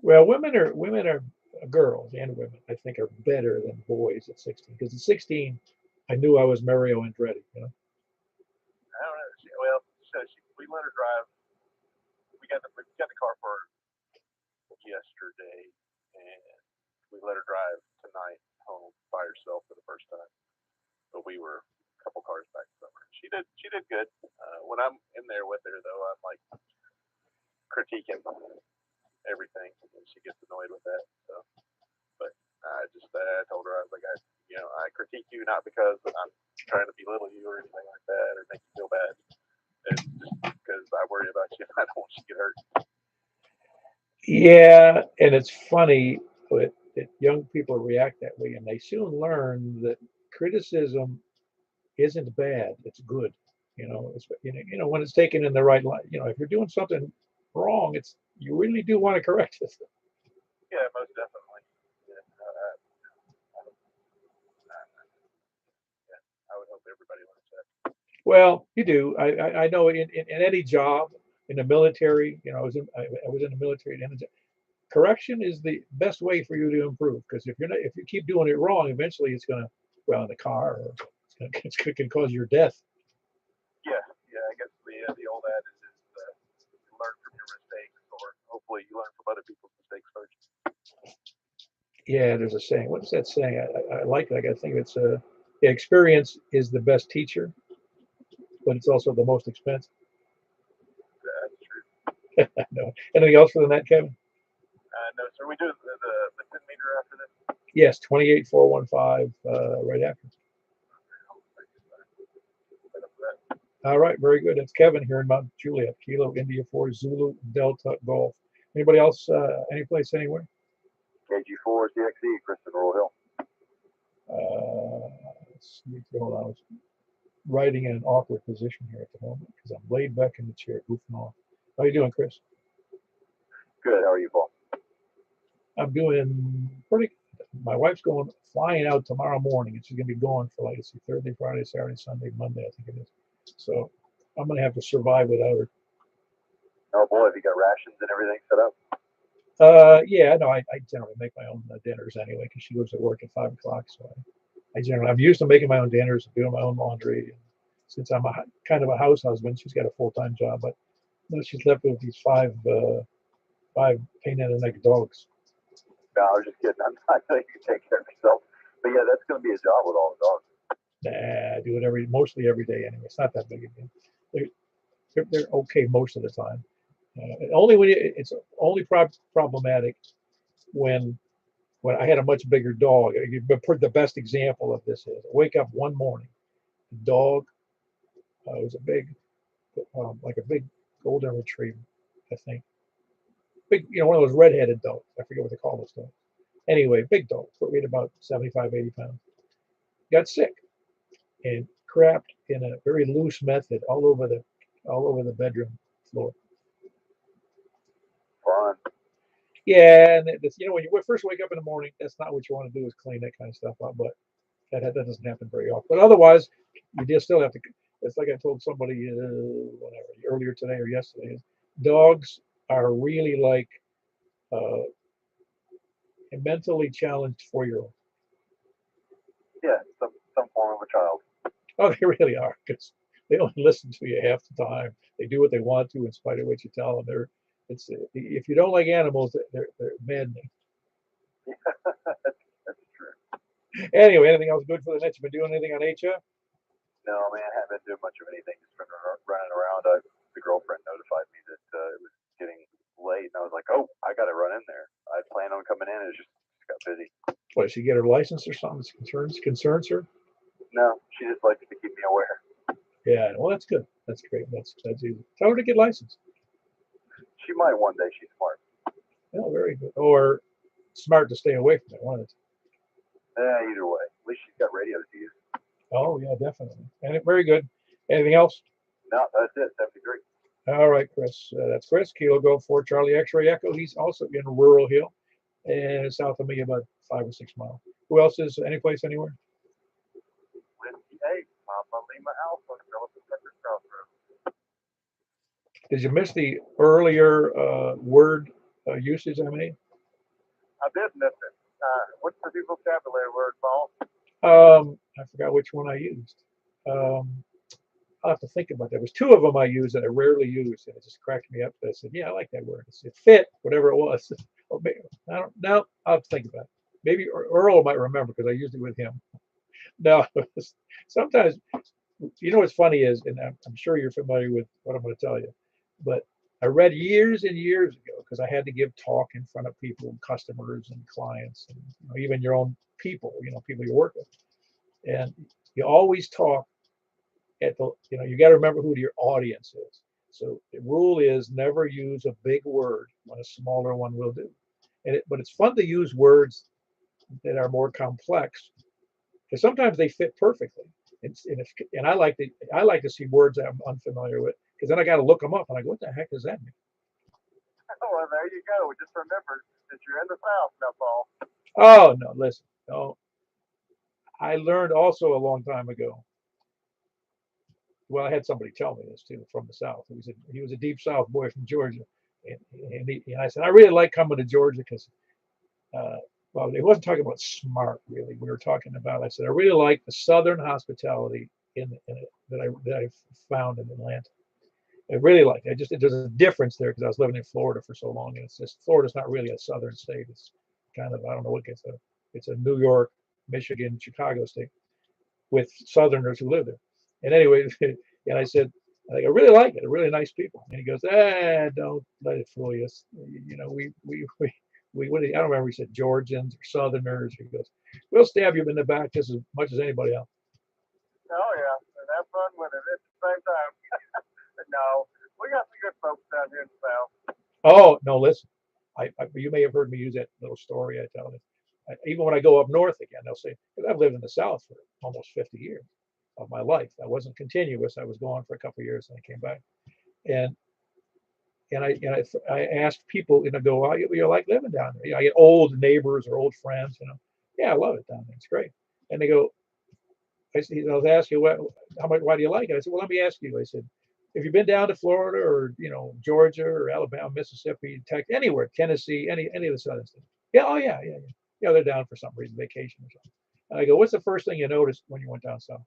Well, women are girls and women. I think are better than boys at 16 because at 16, I knew I was Mario Andretti. I don't know. We let her drive. We got the car for her yesterday, and we let her drive tonight home by herself for the first time. But we were a couple cars back from her. She did good. When I'm in there with her though, I'm like critiquing everything, and she gets annoyed with that. So, but I told her I was like I critique you not because I'm trying to belittle you or anything like that or make you feel bad. It's just because I worry about you. I don't want you to get hurt. Yeah, and it's funny that young people react that way, and they soon learn that criticism isn't bad; it's good. When it's taken in the right line. If you're doing something wrong, you really do want to correct it. Yeah, most definitely. Yeah, I would hope everybody learns that. Well, you do. I know in any job in the military, I was in the military, and correction is the best way for you to improve. Because if you keep doing it wrong, eventually it's gonna well, in the car, or it can cause your death. Yeah, I guess the old adage is learn from your mistakes, or hopefully you learn from other people's mistakes first. Yeah, there's a saying. What is that saying? I like it. I got to think it's experience is the best teacher, but it's also the most expensive. That's true. No. Anything else for the net, Kevin? No, sir. We do the 10 meter after this. Yes, 28415 right after. All right, very good. It's Kevin here in Mount Juliet, Kilo India 4 Zulu Delta Golf. Anybody else? Any place, anywhere? KG4 CXE, Kristen Royal Hill. Let's see. Hold on. I was writing in an awkward position here at the moment because I'm laid back in the chair, goofing off. How you doing, Chris? Good. How are you, Paul? I'm doing pretty. My wife's flying out tomorrow morning, and she's gonna be gone for like Thursday, Friday, Saturday, Sunday, Monday, I think it is. So I'm gonna have to survive without her. Oh boy, have you got rations and everything set up? Yeah, no, I generally make my own dinners anyway because she goes to work at 5 o'clock. So I'm used to making my own dinners, doing my own laundry. And since I'm kind of a house husband, she's got a full-time job, but she's left with these five pain in the neck dogs. No, I was just kidding. I'm not saying you can take care of yourself, but yeah, that's going to be a job with all the dogs. Nah, I do it mostly every day anyway. It's not that big a deal. They're okay most of the time. Only when it's only problematic when I had a much bigger dog. The best example of this is I wake up one morning, the dog was a big, like a big golden retriever, I think. Big, one of those redheaded dogs. I forget what they call those dogs. Anyway, big dog, weighed about 75, 80 pounds. Got sick and crapped in a very loose method all over the bedroom floor. Fun. Yeah, and when you first wake up in the morning, that's not what you want to do is clean that kind of stuff up. But that doesn't happen very often. But otherwise, you just still have to. It's like I told somebody earlier today or yesterday. Dogs are really like a mentally challenged 4-year-old. Yeah, some form of a child. Oh, they really are, because they only listen to you half the time. They do what they want to in spite of what you tell them. If you don't like animals, they're maddening. That's true. Anyway, anything else good for the net? You been doing anything on HF? No, man, I haven't been doing much of anything. Just been running around. The girlfriend notified me that it was getting late, and I was like, oh, I got to run in there. I planned on coming in, and it just got busy. What, did she get her license or something? Concerns her? No, she just likes to keep me aware. Yeah, well, that's good. That's great. That's easy. Tell her to get licensed. She might one day. She's smart. Oh, very good. Or smart to stay away from it. One of the Either way. At least she's got radios to use. Oh, yeah, definitely. And very good. Anything else? No, that's it. 73. All right, Chris. That's Chris. Kilo Golf 4 Charlie X-Ray Echo. He's also in Rural Hill and south of me about 5 or 6 miles. Who else is any place anywhere? Whiskey 8, Papa Lima Alpha, Phillips Tucker Crossroads. Did you miss the earlier word usage I made? I did miss it. What's the new vocabulary word, Paul? I forgot which one I used. I'll have to think about that. There was 2 of them I used that I rarely use, and it just cracked me up. I said, "Yeah, I like that word. It fit, whatever it was." I don't know. I'll have to think about it. Maybe Earl might remember because I used it with him. No, sometimes what's funny is, and I'm sure you're familiar with what I'm going to tell you, but I read years and years ago because I had to give talk in front of people, customers and clients, and even your own people, people you work with, and you always talk at the, you got to remember who your audience is. So the rule is never use a big word when a smaller one will do. But it's fun to use words that are more complex because sometimes they fit perfectly. And I like to see words that I'm unfamiliar with because then I got to look them up and I go, what the heck does that mean? Oh, well, there you go. Just remember that you're in the South now, Paul. Oh no, listen. No, I learned also a long time ago. Well, I had somebody tell me this too from the South. He was a deep South boy from Georgia, and I said I really like coming to Georgia because well, they wasn't talking about smart really. We were talking about. I said I really like the Southern hospitality that I found in Atlanta. I really like it. There's a difference there because I was living in Florida for so long, and it's just Florida's not really a southern state. It's kind of I don't know what it's a New York, Michigan, Chicago state with Southerners who live there. And anyway, and I said I really like it. They're really nice people. And he goes, don't let it fool you. You know, we what I don't remember. He said Georgians or Southerners. He goes, we'll stab you in the back just as much as anybody else. Oh yeah, and have fun with it at the same time. No, we got some good folks down here in the South. Oh no, listen. You may have heard me use that little story I tell. Even when I go up north again, they'll say, because I've lived in the South for almost 50 years of my life. I wasn't continuous. I was gone for a couple of years and I came back. And I asked people, go, oh, you like living down there? I get old neighbors or old friends, yeah, I love it down there. It's great. And they go, I was asking, why do you like it? I said, well, let me ask you. I said, have you been down to Florida or, Georgia or Alabama, Mississippi, Texas, anywhere, Tennessee, any of the southern states? Yeah, oh yeah. Yeah, they're down for some reason, vacation or something. And I go, what's the first thing you noticed when you went down south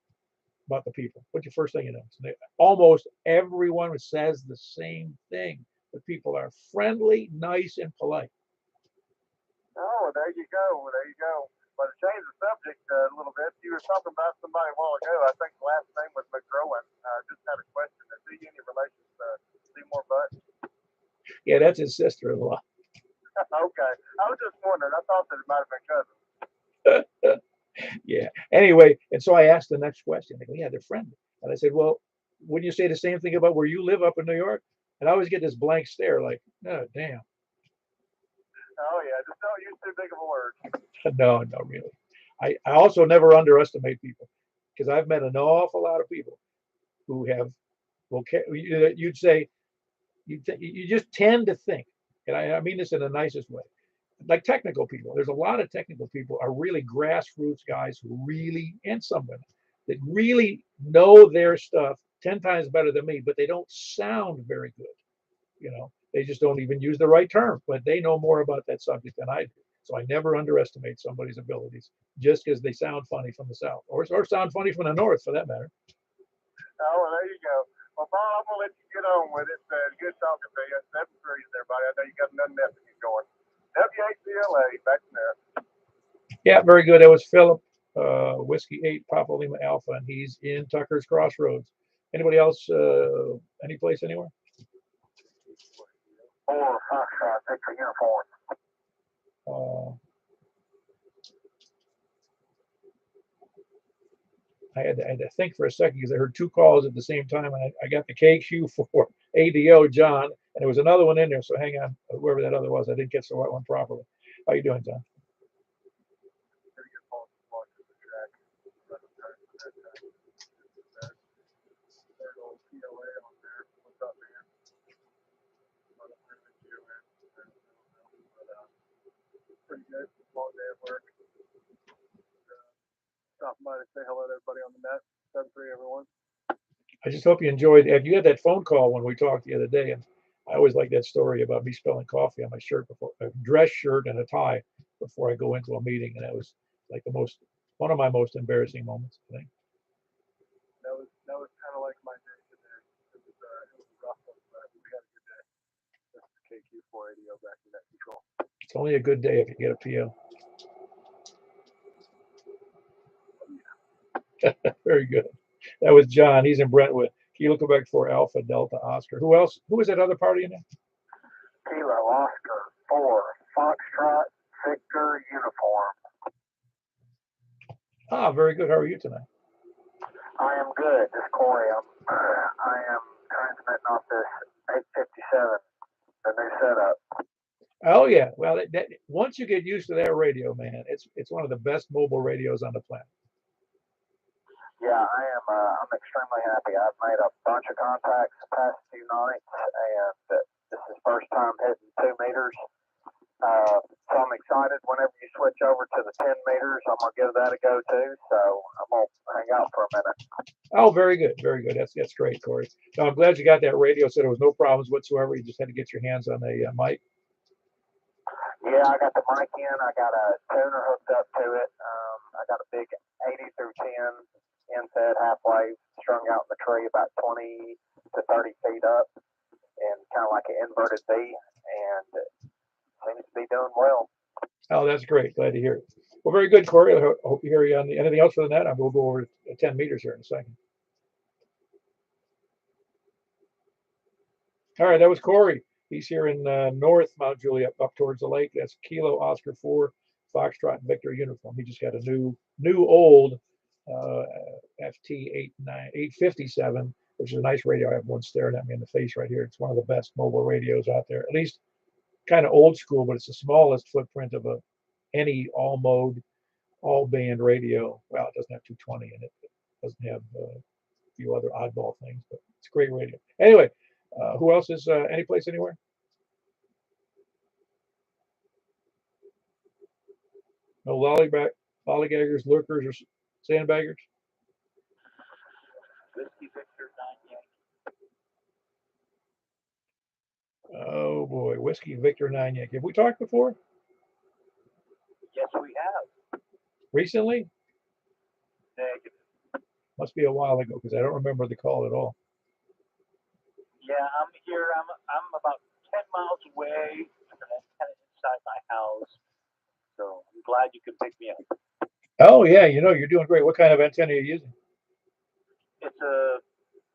about the people? What's your first thing you noticed? Almost everyone says the same thing. The people are friendly, nice, and polite. Oh, there you go. There you go. But to change the subject a little bit, you were talking about somebody a while ago. I think the last name was McGrowan. Just had a question. Is he any relation to Seymour Butt? Yeah, that's his sister-in-law. Okay. I was just wondering. I thought that it might have been cousins. Yeah. Anyway, and so I asked the next question. They go, yeah, they're friendly. And I said, well, wouldn't you say the same thing about where you live up in New York? And I always get this blank stare like, oh, damn. Oh, yeah. Just don't use too big of a word. No, really. I also never underestimate people because I've met an awful lot of people who have, you'd say, you just tend to think, and I mean this in the nicest way, like technical people. There's a lot of technical people are really grassroots guys who really, and some women, that really know their stuff 10 times better than me, but they don't sound very good. They just don't even use the right term, but they know more about that subject than I do. So I never underestimate somebody's abilities just because they sound funny from the South or sound funny from the North for that matter. Oh, well, there you go. Well, Paul, I'm going to let you get on with it. Good talking to you. 7-3, everybody. I know you got another message going. WHCLA, back in there. Yeah, very good. That was Philip, Whiskey 8, Papa Lima Alpha, and he's in Tucker's Crossroads. Anybody else, any place, anywhere? Or Foxtrot, Victor Uniform. I had to think for a second because I heard two calls at the same time, and I got the KQ for ADO John, and there was another one in there. So hang on, whoever that other was, I didn't catch the right one properly. How you doing, John? Pretty good phone support to the track. Third old POA on there. What's up, man? Pretty good. Long day at work. Stop by to say hello to everybody on the net. 7-3, everyone. I just hope you enjoyed. If you had that phone call when we talked the other day, and I always like that story about me spilling coffee on my shirt before a dress shirt and a tie before I go into a meeting, and that was like one of my most embarrassing moments, I think. That was kind of like my day today. It was a rough one, but we had a good day. This is KQ480 back in net control. It's only a good day if you get a PO. Very good. That was John. He's in Brentwood. Kilo Quebec 4 Alpha Delta Oscar. Who else? Who was that other party in there? Kilo Oscar 4 Foxtrot Victor Uniform. Ah, very good. How are you tonight? I am good. This is Corey. I am transmitting off this 857, the new setup. Oh yeah. Well, once you get used to that radio, man, it's one of the best mobile radios on the planet. Yeah, I am. I'm extremely happy. I've made a bunch of contacts the past few nights, and this is first time hitting 2 meters. So I'm excited. Whenever you switch over to the 10 meters, I'm gonna give that a go too. So I'm gonna hang out for a minute. Oh, very good, very good. That's great, Corey. So I'm glad you got that radio. So there was no problems whatsoever. You just had to get your hands on a mic. Yeah, Yeah, I got the mic in. I got a tuner hooked up to it. I got a big 80 through 10 inset half-wave strung out in the tree about 20 to 30 feet up, and kind of like an inverted V, and it seems to be doing well. Oh, that's great. Glad to hear it. Well, very good, Corey. I hope you hear you on the anything else for the net. We'll go over 10 meters here in a second. All right, that was Corey. He's here in North Mount Juliet, up towards the lake. That's Kilo Oscar 4 Foxtrot Victor uniform. He just got a new old FT 857, which is a nice radio. I have one staring at me in the face right here. It's one of the best mobile radios out there, at least kind of old school, but it's the smallest footprint of any all mode, all band radio. Well, it doesn't have 220 in it. It doesn't have a few other oddball things, but it's a great radio. Anyway, who else is any place anywhere? No lollygaggers, lurkers, or sandbaggers? Whiskey Victor 9 Yankee. Oh boy, Whiskey Victor 9 Yankee. Have we talked before? Yes, we have. Recently? Negative. Must be a while ago because I don't remember the call at all. Yeah, I'm here. I'm about 10 miles away, and I'm kind of inside my house. So I'm glad you could pick me up. Oh yeah, you're doing great. What kind of antenna are you using? It's a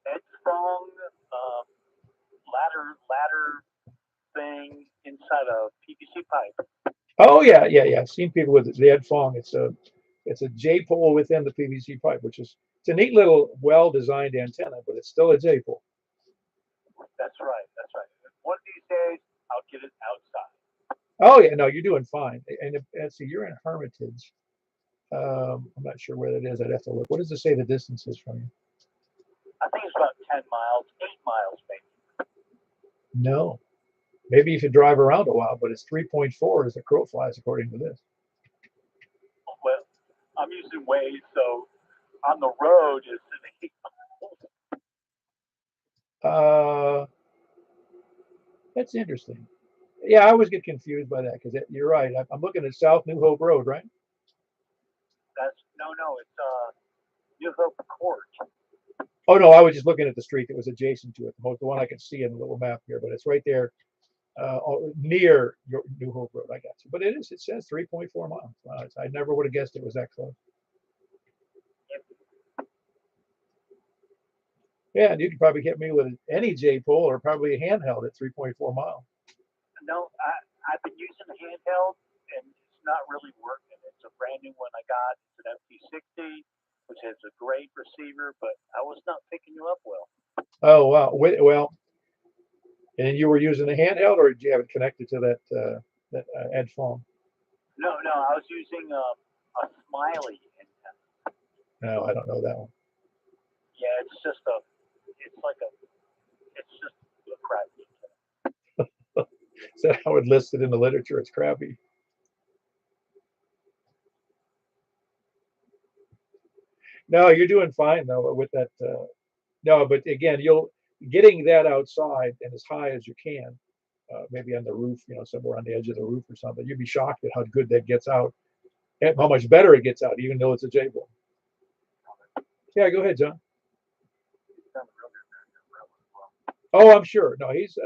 headphone ladder thing inside a PVC pipe. Oh yeah. I've seen people with the headphone. It's a J pole within the PVC pipe, it's a neat little well-designed antenna, but it's still a J pole. That's right. One of these days, I'll get it outside. Oh yeah, no, you're doing fine. And see, you're in Hermitage. I'm not sure where that is. I'd have to look. What does it say the distance is from you? I think it's about 10 miles, 8 miles maybe. No. Maybe you should drive around a while, but it's 3.4 as the crow flies, according to this. Well, I'm using Waze, so on the road it's an 8 miles. That's interesting. Yeah, I always get confused by that because you're right. I'm looking at South New Hope Road, right? No, it's New Hope Court. Oh no, I was just looking at the street that was adjacent to it, the one I can see in the little map here, but it's right there near your New Hope Road. I got you, but it says 3.4 miles. Wow, I never would have guessed it was that close. Yeah, and you could probably hit me with any J pole or probably a handheld at 3.4 miles. No, I've been using the handheld and it's not really working. It's a brand new one I got. It's an FT60, which has a great receiver, but I was not picking you up well. Oh wow. Well, and you were using a handheld, or did you have it connected to that headphone? No, I was using a Smiley antenna. No, I don't know that one. Yeah, it's just a crappy antenna. So I would list it in the literature. It's crappy. No, you're doing fine though with that. No, but again, getting that outside and as high as you can, maybe on the roof, somewhere on the edge of the roof or something. You'd be shocked at how good that gets out, and how much better it gets out, even though it's a J pole. Yeah, go ahead, John. Oh, I'm sure. No, it's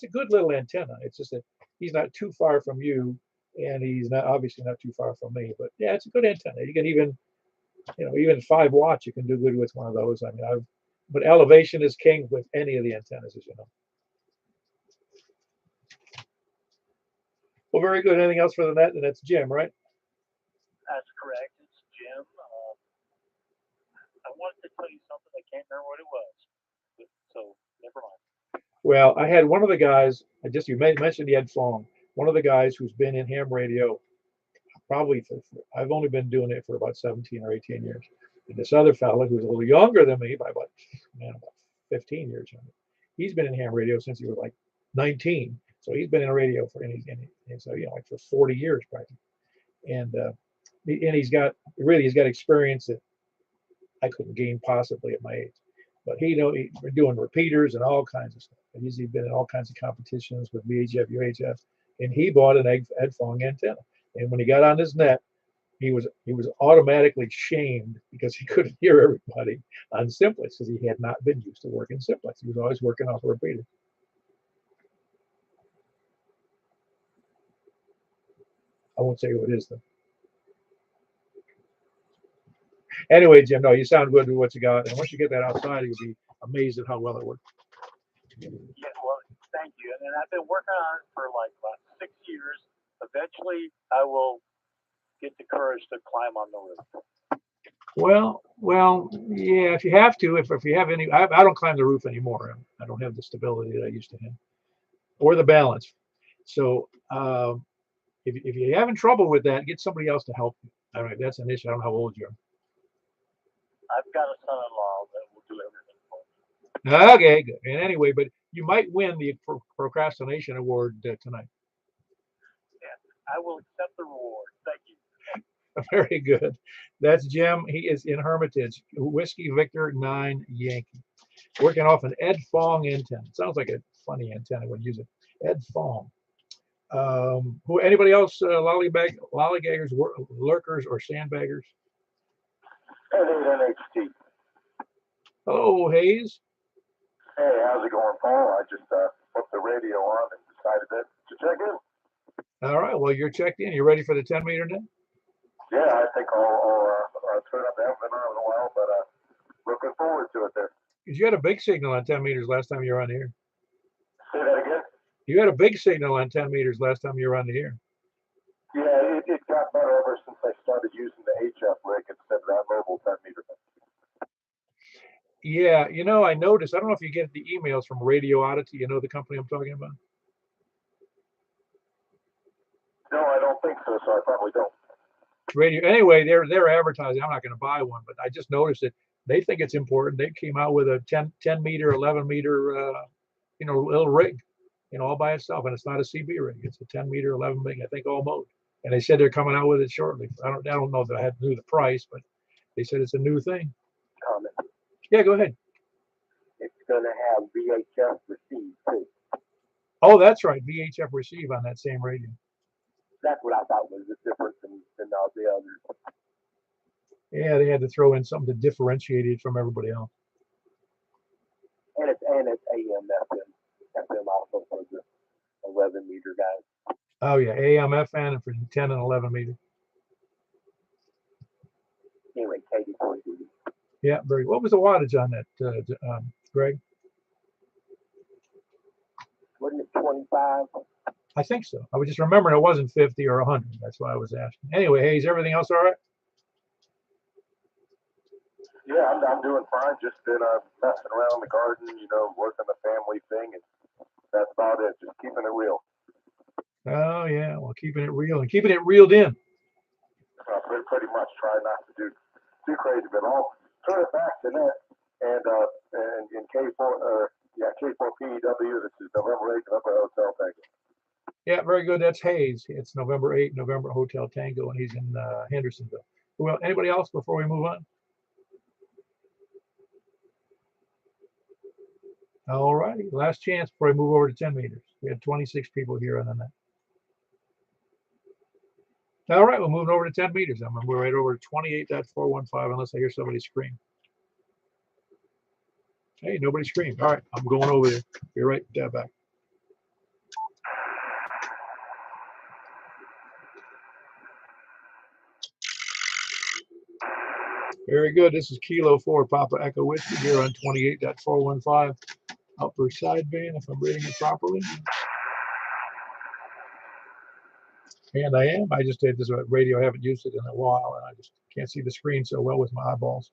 a good little antenna. It's just that he's not too far from you, and he's obviously not too far from me. But yeah, it's a good antenna. You can even 5 watts, you can do good with one of those. I mean, but elevation is king with any of the antennas, as you know. Well, very good. Anything else for the net? And that's Jim, right? That's correct. It's Jim. I wanted to tell you something. I can't remember what it was. So never mind. Well, I had one of the guys. You mentioned the Ed Fong. One of the guys who's been in ham radio probably I've only been doing it for about 17 or 18 years. And this other fellow who's a little younger than me by about 15 years younger. He's been in ham radio since he was like 19. So he's been in radio for like for 40 years practically. And he's got experience that I couldn't gain possibly at my age. But he's doing repeaters and all kinds of stuff. And he's been in all kinds of competitions with VHF, UHF. and he bought an headphone antenna. And when he got on his net, he was automatically shamed because he couldn't hear everybody on Simplex because he had not been used to working Simplex. He was always working off a repeater. I won't say who it is though. Anyway, Jim, no, you sound good with what you got, and once you get that outside, you'll be amazed at how well it works. Yeah, well, thank you. And I've been working on it for like about 6 years. Eventually, I will get the courage to climb on the roof. Well, yeah. If you have to, if you have any, I don't climb the roof anymore. I don't have the stability that I used to have, or the balance. So if you're having trouble with that, get somebody else to help you. All right, that's an issue. I don't know how old you are. I've got a son-in-law that will do everything for me. Okay, good. And anyway, but you might win the procrastination award tonight. Yeah, I will accept the reward. Thank you. Very good. That's Jim. He is in Hermitage. Whiskey Victor 9 Yankee. Working off an Ed Fong antenna. Sounds like a funny antenna when you use it. Ed Fong. Who? Anybody else? Lollygaggers, lurkers, or sandbaggers? NHT. Hello, Hayes. Hey, how's it going, Paul? I just put the radio on and decided to check in. All right. Well, you're checked in. You ready for the 10-meter net? Yeah, I think I'll turn up. I haven't been on in a while, but looking forward to it there. Because you had a big signal on 10 meters last time you were on the air. Say that again? You had a big signal on 10 meters last time you were on the air. Yeah, it got better ever since I started using the HF rig instead of that mobile 10-meter. Yeah, I noticed. I don't know if you get the emails from Radio Oddity. You know the company I'm talking about? No, I don't think so. So I probably don't. Anyway, they're advertising. I'm not going to buy one, but I just noticed it. They think it's important. They came out with a 10 meter, 11 meter, little rig, all by itself, and it's not a CB rig. It's a 10 meter, 11 rig. I think all mode. And they said they're coming out with it shortly. I don't know that I knew the price, but they said it's a new thing. Comment. Yeah, go ahead. It's going to have VHF receive too. Oh, that's right. VHF receive on that same radio. That's what I thought was the difference than all the others. Yeah, they had to throw in something to differentiate it from everybody else. And it's AM, FM also for the 11 meter guys. Oh yeah, AM, FM, and for 10 and 11 meter. Anyway, Katie, yeah, very. What was the wattage on that, Greg? Wasn't it 25? I think so. I was just remembering it wasn't 50 or 100. That's why I was asking. Anyway, Hayes, everything else all right? Yeah, I'm doing fine. Just been messing around in the garden, working the family thing, and that's about it. Just keeping it real. Oh yeah, well, keeping it real and keeping it reeled in. Pretty much try not to do too crazy, but I'll turn it back to net and in K4 K4PEW. This is November 8th, November Hotel Tango. Yeah, very good. That's Hayes. It's November 8th, November Hotel Tango, and he's in Hendersonville. Well, anybody else before we move on? All righty, last chance before I move over to 10 meters. We had 26 people here on the net. All right, we're moving over to 10 meters. I'm going to move right over to 28.415 unless I hear somebody scream. Hey, nobody screamed. All right, I'm going over there. Be right back. Very good. This is Kilo 4 Papa Echo Whiskey here on 28.415 upper sideband, if I'm reading it properly. And I am. I just did this radio. I haven't used it in a while, and I just can't see the screen so well with my eyeballs.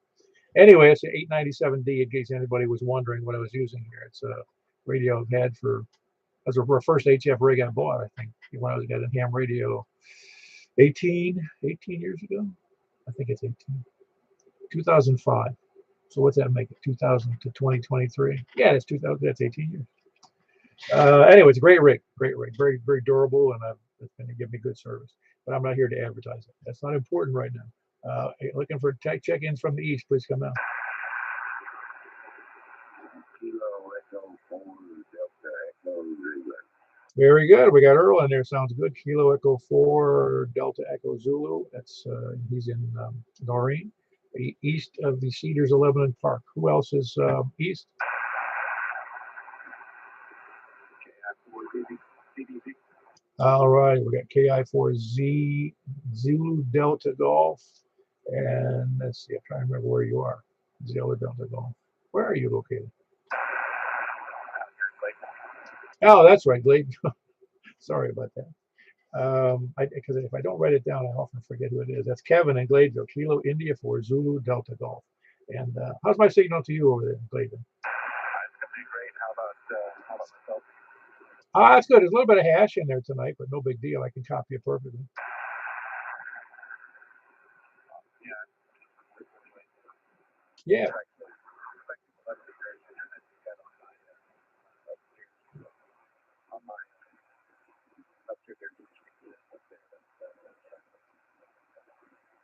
Anyway, it's an 897D in case anybody was wondering what I was using here. It's a radio I've had as our first HF rig I bought, I think, when I was at a ham radio 18 years ago. I think it's 18. 2005. So what's that make it? 2000 to 2023. Yeah, it's 2000. That's 18 years. Anyway, it's a great rig, very, very durable, and it's going to give me good service. But I'm not here to advertise it. That's not important right now. Looking for tech check-ins from the east. Please come out. Very good. We got Earl in there. Sounds good. Kilo Echo 4 Delta Echo Zulu. That's he's in Noreen, east of the Cedars 11 Park. Who else is east? All right, we got KI4Z Zulu Delta Golf, and let's see. I'm trying to remember where you are. Zulu Delta Golf. Where are you located? Oh, that's right, Glade. Sorry about that. Because if I don't write it down, I often forget who it is. That's Kevin in Gladeville, Kilo India for Zulu Delta Golf. And how's my signal to you over there in Gladeville? It's gonna be great. How about myself? That's good. There's a little bit of hash in there tonight, but no big deal. I can copy it perfectly. Yeah.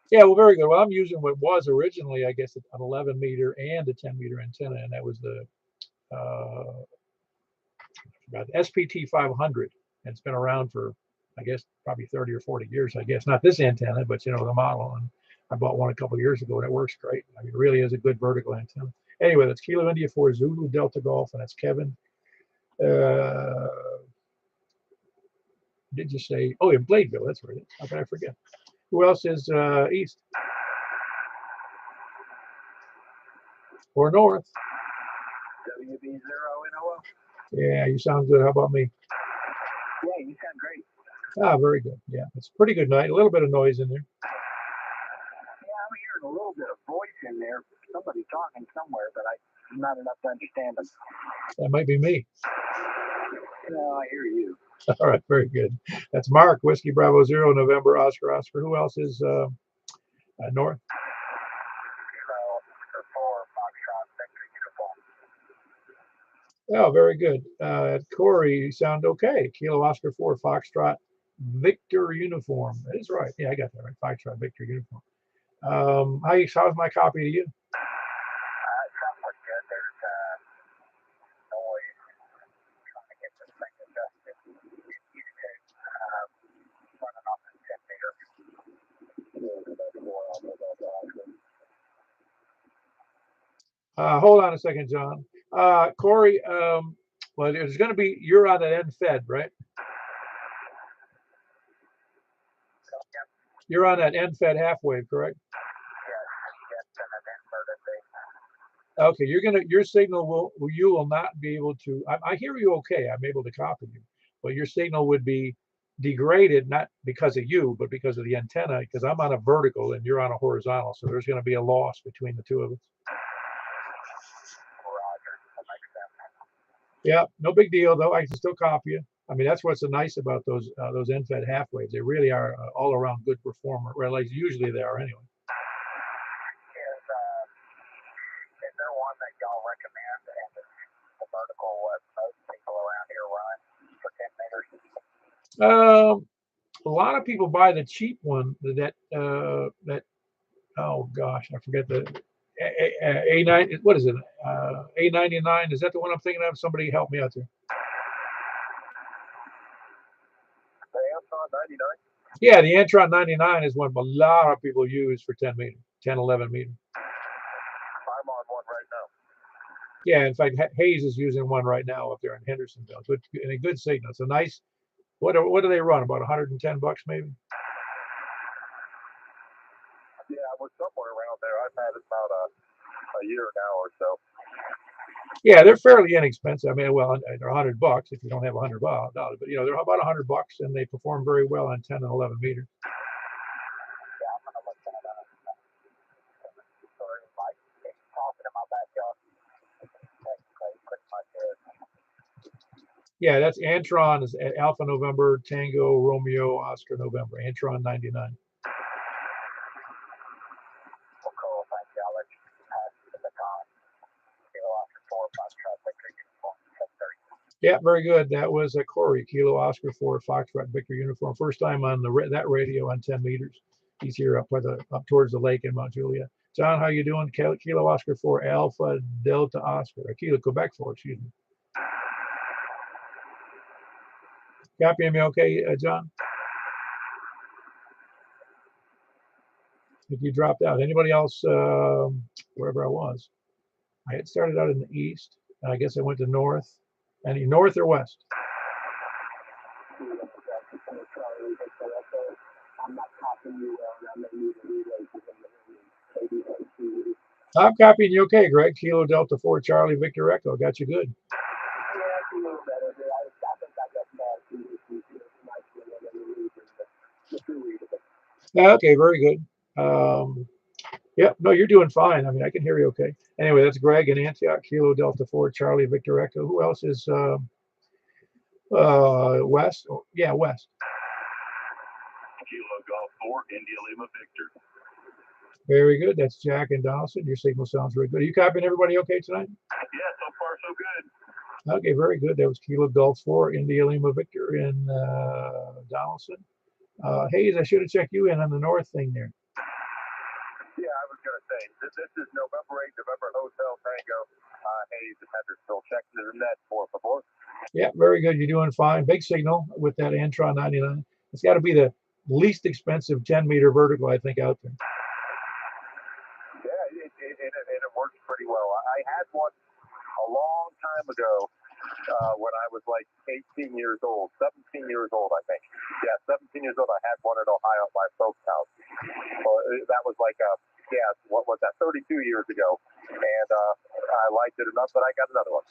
Yeah, well, very good. Well, I'm using what was originally, I guess, an 11 meter and a 10 meter antenna, and that was the SPT 500. And it's been around for, I guess, probably 30 or 40 years, I guess. Not this antenna, but, you know, the model. And I bought one a couple of years ago, and it works great. I mean, it really is a good vertical antenna. Anyway, that's Kilo India for Zulu Delta Golf, and that's Kevin. Did you say? Oh, in Bladeville, that's right. How can I forget? Who else is east or north? WB0NOO. Yeah, you sound good. How about me? Yeah, you sound great. Ah, very good. Yeah, it's a pretty good night. A little bit of noise in there. Yeah, I'm hearing a little bit of voice in there. Somebody talking somewhere, but I'm not enough to understand them. That might be me. No, I hear you. All right, very good. That's Mark, Whiskey Bravo 0, November, Oscar, Oscar. Who else is north? Oh, very good. Corey, you sound okay. Kilo Oscar 4, Foxtrot, Victor Uniform. That is right. Yeah, I got that right. Foxtrot, Victor Uniform. How's my copy to you? Hold on a second, John. Corey, well, there's going to be, you're on that end fed, right? You're on that end fed half wave, correct? Okay, your signal you will not be able to, I hear you okay. I'm able to copy you, but your signal would be degraded, not because of you, but because of the antenna, because I'm on a vertical and you're on a horizontal. So there's going to be a loss between the two of us. Yeah, no big deal though. I can still copy you. I mean, that's what's so nice about those end-fed half waves. They really are all around good performer. Well, at least usually they are anyway. Is there one that y'all recommend and the vertical what most people around here run for 10 meters? A lot of people buy the cheap one that oh gosh, I forget the A9. What is it? A99. Is that the one I'm thinking of? Somebody help me out there. The Antron 99. Yeah, the Antron 99 is one a lot of people use for 10 meter, 10, 11 meter. I'm on one right now. Yeah, in fact, Hayes is using one right now up there in Hendersonville. Good, and a good signal. It's a nice. What do they run? About $110 maybe. Yeah, we're somewhere around there. I've had it about a year now or so. Yeah, they're fairly inexpensive. I mean, well, they're $100 if you don't have $100, but you know, they're about $100 and they perform very well on 10 and 11 meters. Yeah, that's Antron is Alpha November Tango Romeo Oscar November. Antron 99. Yeah, very good. That was Corey, Kilo Oscar 4, Foxtrot Victor Uniform. First time on that radio on 10 meters. He's here up towards the lake in Mount Juliet. John, how you doing? Kilo Oscar 4, Alpha Delta Oscar. Kilo Quebec 4, excuse me. Copying me okay, John? If you dropped out. Anybody else, wherever I was? I had started out in the east. I guess I went to north. Any north or west? I'm copying you okay, Greg. Kilo Delta 4 Charlie Victor Echo. Got you good. Yeah, okay, very good. Yeah, no, you're doing fine. I mean, I can hear you okay. Anyway, that's Greg in Antioch, Kilo Delta 4 Charlie Victor Echo. Who else is west? Oh, yeah, west. Kilo Golf 4, India Lima Victor. Very good. That's Jack and Donaldson. Your signal sounds very good. Are you copying everybody okay tonight? Yeah, so far so good. Okay, very good. That was Kilo Golf 4, India Lima Victor in Donaldson. Hayes, I should have checked you in on the north thing there. Yeah, I was going to say, this is November 8th, November Hotel Tango. Hayes and Henderson checking the net for favor. Yeah, very good. You're doing fine. Big signal with that Antron 99. It's got to be the least expensive 10-meter vertical, I think, out there. Yeah, it works pretty well. I had one a long time ago when I was like 18 years old, 17 years old, I think. Yeah, 17 years old. I had one in Ohio at my folks' house. Well, that was like, what was that, 32 years ago. And I liked it enough that I got another one.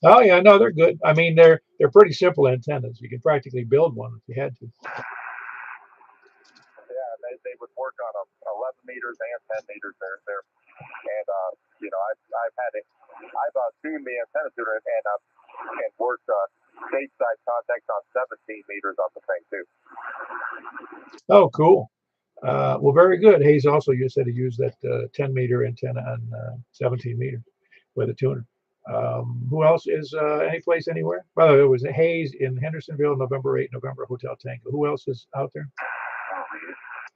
Oh, yeah, no, they're good. I mean, they're pretty simple antennas. You can practically build one if you had to. Yeah, they would work on 11 meters and 10 meters there. And, I've had it. I've tuned the antenna to it and worked stateside contacts on 17 meters on the thing, too. Oh, cool. Well, very good. Hayes also, you said he used that 10-meter antenna on 17 meters with a tuner. Who else is any place anywhere? By the way, it was Hayes in Hendersonville, November 8, November Hotel Tango. Who else is out there?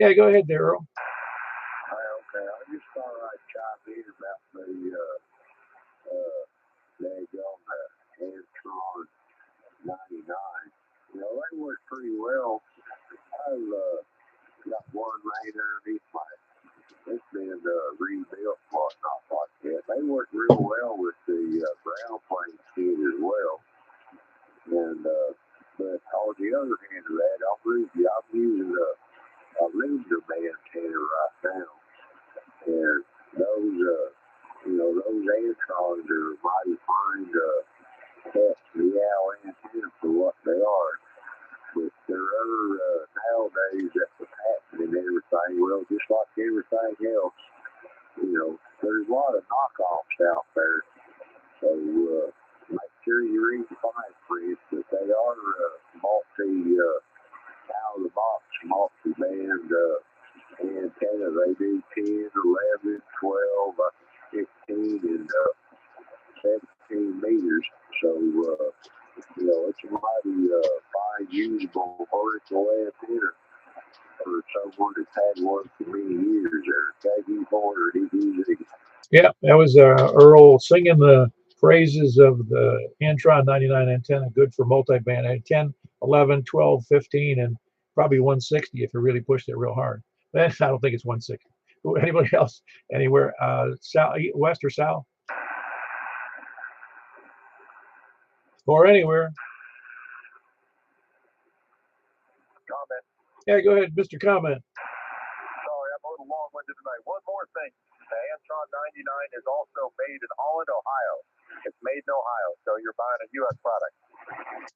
Yeah, go ahead there, Earl. Okay, I just thought I'd chime in about the Antron 99. They work pretty well. I've got one right underneath it's been rebuilt, whatnot like that. They work real well with the ground plane kit as well. And but on the other hand of that, I'm using a laser antenna right now, and those Antrons are mighty fine antenna for what they are. But there are nowadays that's a patent and everything. Well, just like everything else, there's a lot of knockoffs out there. So make sure you read the fine print that they are out of the box multi-band antenna. They do 10, 11, 12, 15, and 17 meters. So it's a mighty fine, usable vertical antenna for someone that's had one for many years there. KD4 Yeah, that was Earl singing the praises of the Antron 99 antenna, good for multi-band 10, 11, 12, 15, and probably 160 if you really pushed it real hard. Then I don't think it's 160. Anybody else anywhere? South, west or south? Or anywhere? Comment. Yeah, go ahead, Mr. Comment. Sorry, I'm a little long-winded tonight. One more thing. The Antron 99 is also made in Holland, Ohio. It's made in Ohio, so you're buying a U.S. product.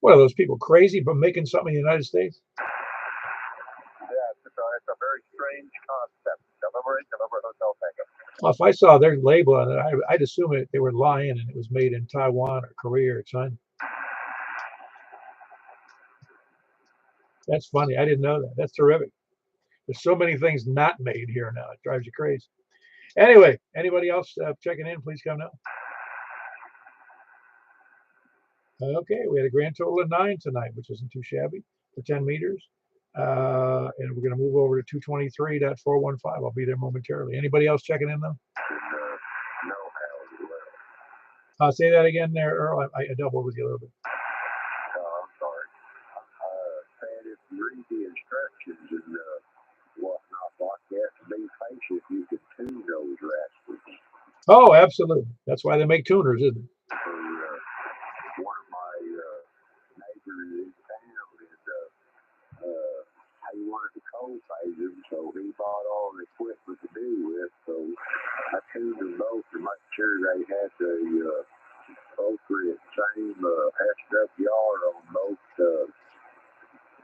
What are those people crazy for making something in the United States? Yeah, it's a very strange concept. November 8th, November Hotel Tango. Well, if I saw their label on it, I'd assume they were lying and it was made in Taiwan or Korea or China. That's funny. I didn't know that. That's terrific. There's so many things not made here now. It drives you crazy. Anyway, anybody else checking in, please come now. Okay, we had a grand total of 9 tonight, which isn't too shabby for 10 meters. And we're going to move over to 223.415. I'll be there momentarily. Anybody else checking in, though? No, Say that again there, Earl. I doubled with you a little bit. I'm sorry. Oh, absolutely. That's why they make tuners, isn't it? So, one of my neighbors in town he wanted to cold phase them, so he bought all the equipment to do with. So I tuned them both to make sure they had the appropriate same SWR on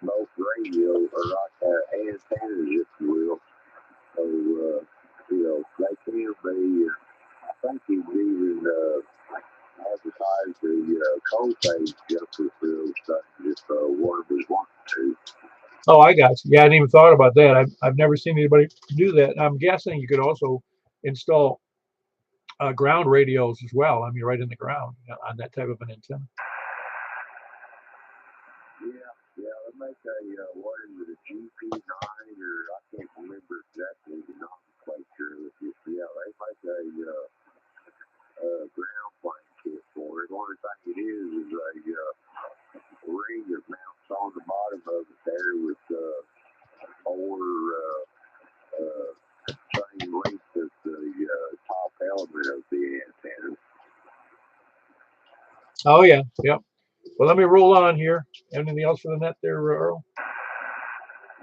both radios, or like antennas, if you will. So, they can be, I think he's even advertised the cold phase jumper for those things if one was wanting to. Oh, I got you. Yeah, I hadn't even thought about that. I've never seen anybody do that. I'm guessing you could also install ground radios as well. I mean, right in the ground on that type of an antenna. Yeah, they make what is it, a GP9, or I can't remember exactly the nomenclature of it. Yeah, they make a ground plane kit for it. The only thing it is a ring that mounts on the bottom of it there with 4 same length as the top element of the antenna. Oh yeah, yep. Well, let me roll on here. Anything else for the net there, Earl?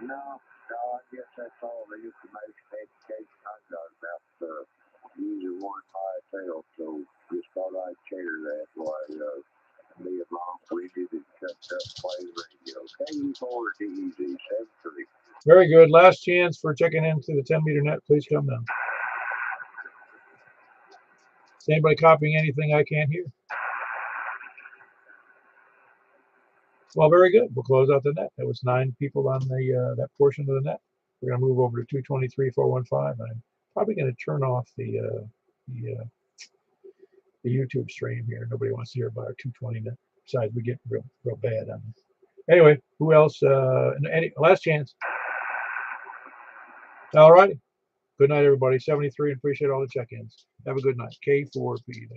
No, I guess that's all the information education I got about using one myself. So just thought I'd share that while being long-winded and cut up play radio. KU4 DEZ 73. Very good. Last chance for checking into the 10-meter net. Please come down. Is anybody copying anything I can't hear? Well, very good. We'll close out the net. That was 9 people on the that portion of the net. We're going to move over to 223.415. I'm probably going to turn off the YouTube stream here. Nobody wants to hear about our 220 net. Besides, we get real bad on it. Anyway, who else? Any last chance? All righty. Good night, everybody. 73. Appreciate all the check-ins. Have a good night. K4P.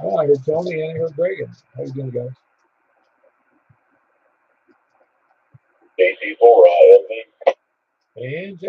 Oh, I heard Tony and I heard Reagan. How you doing, guys? JC4 ILV. And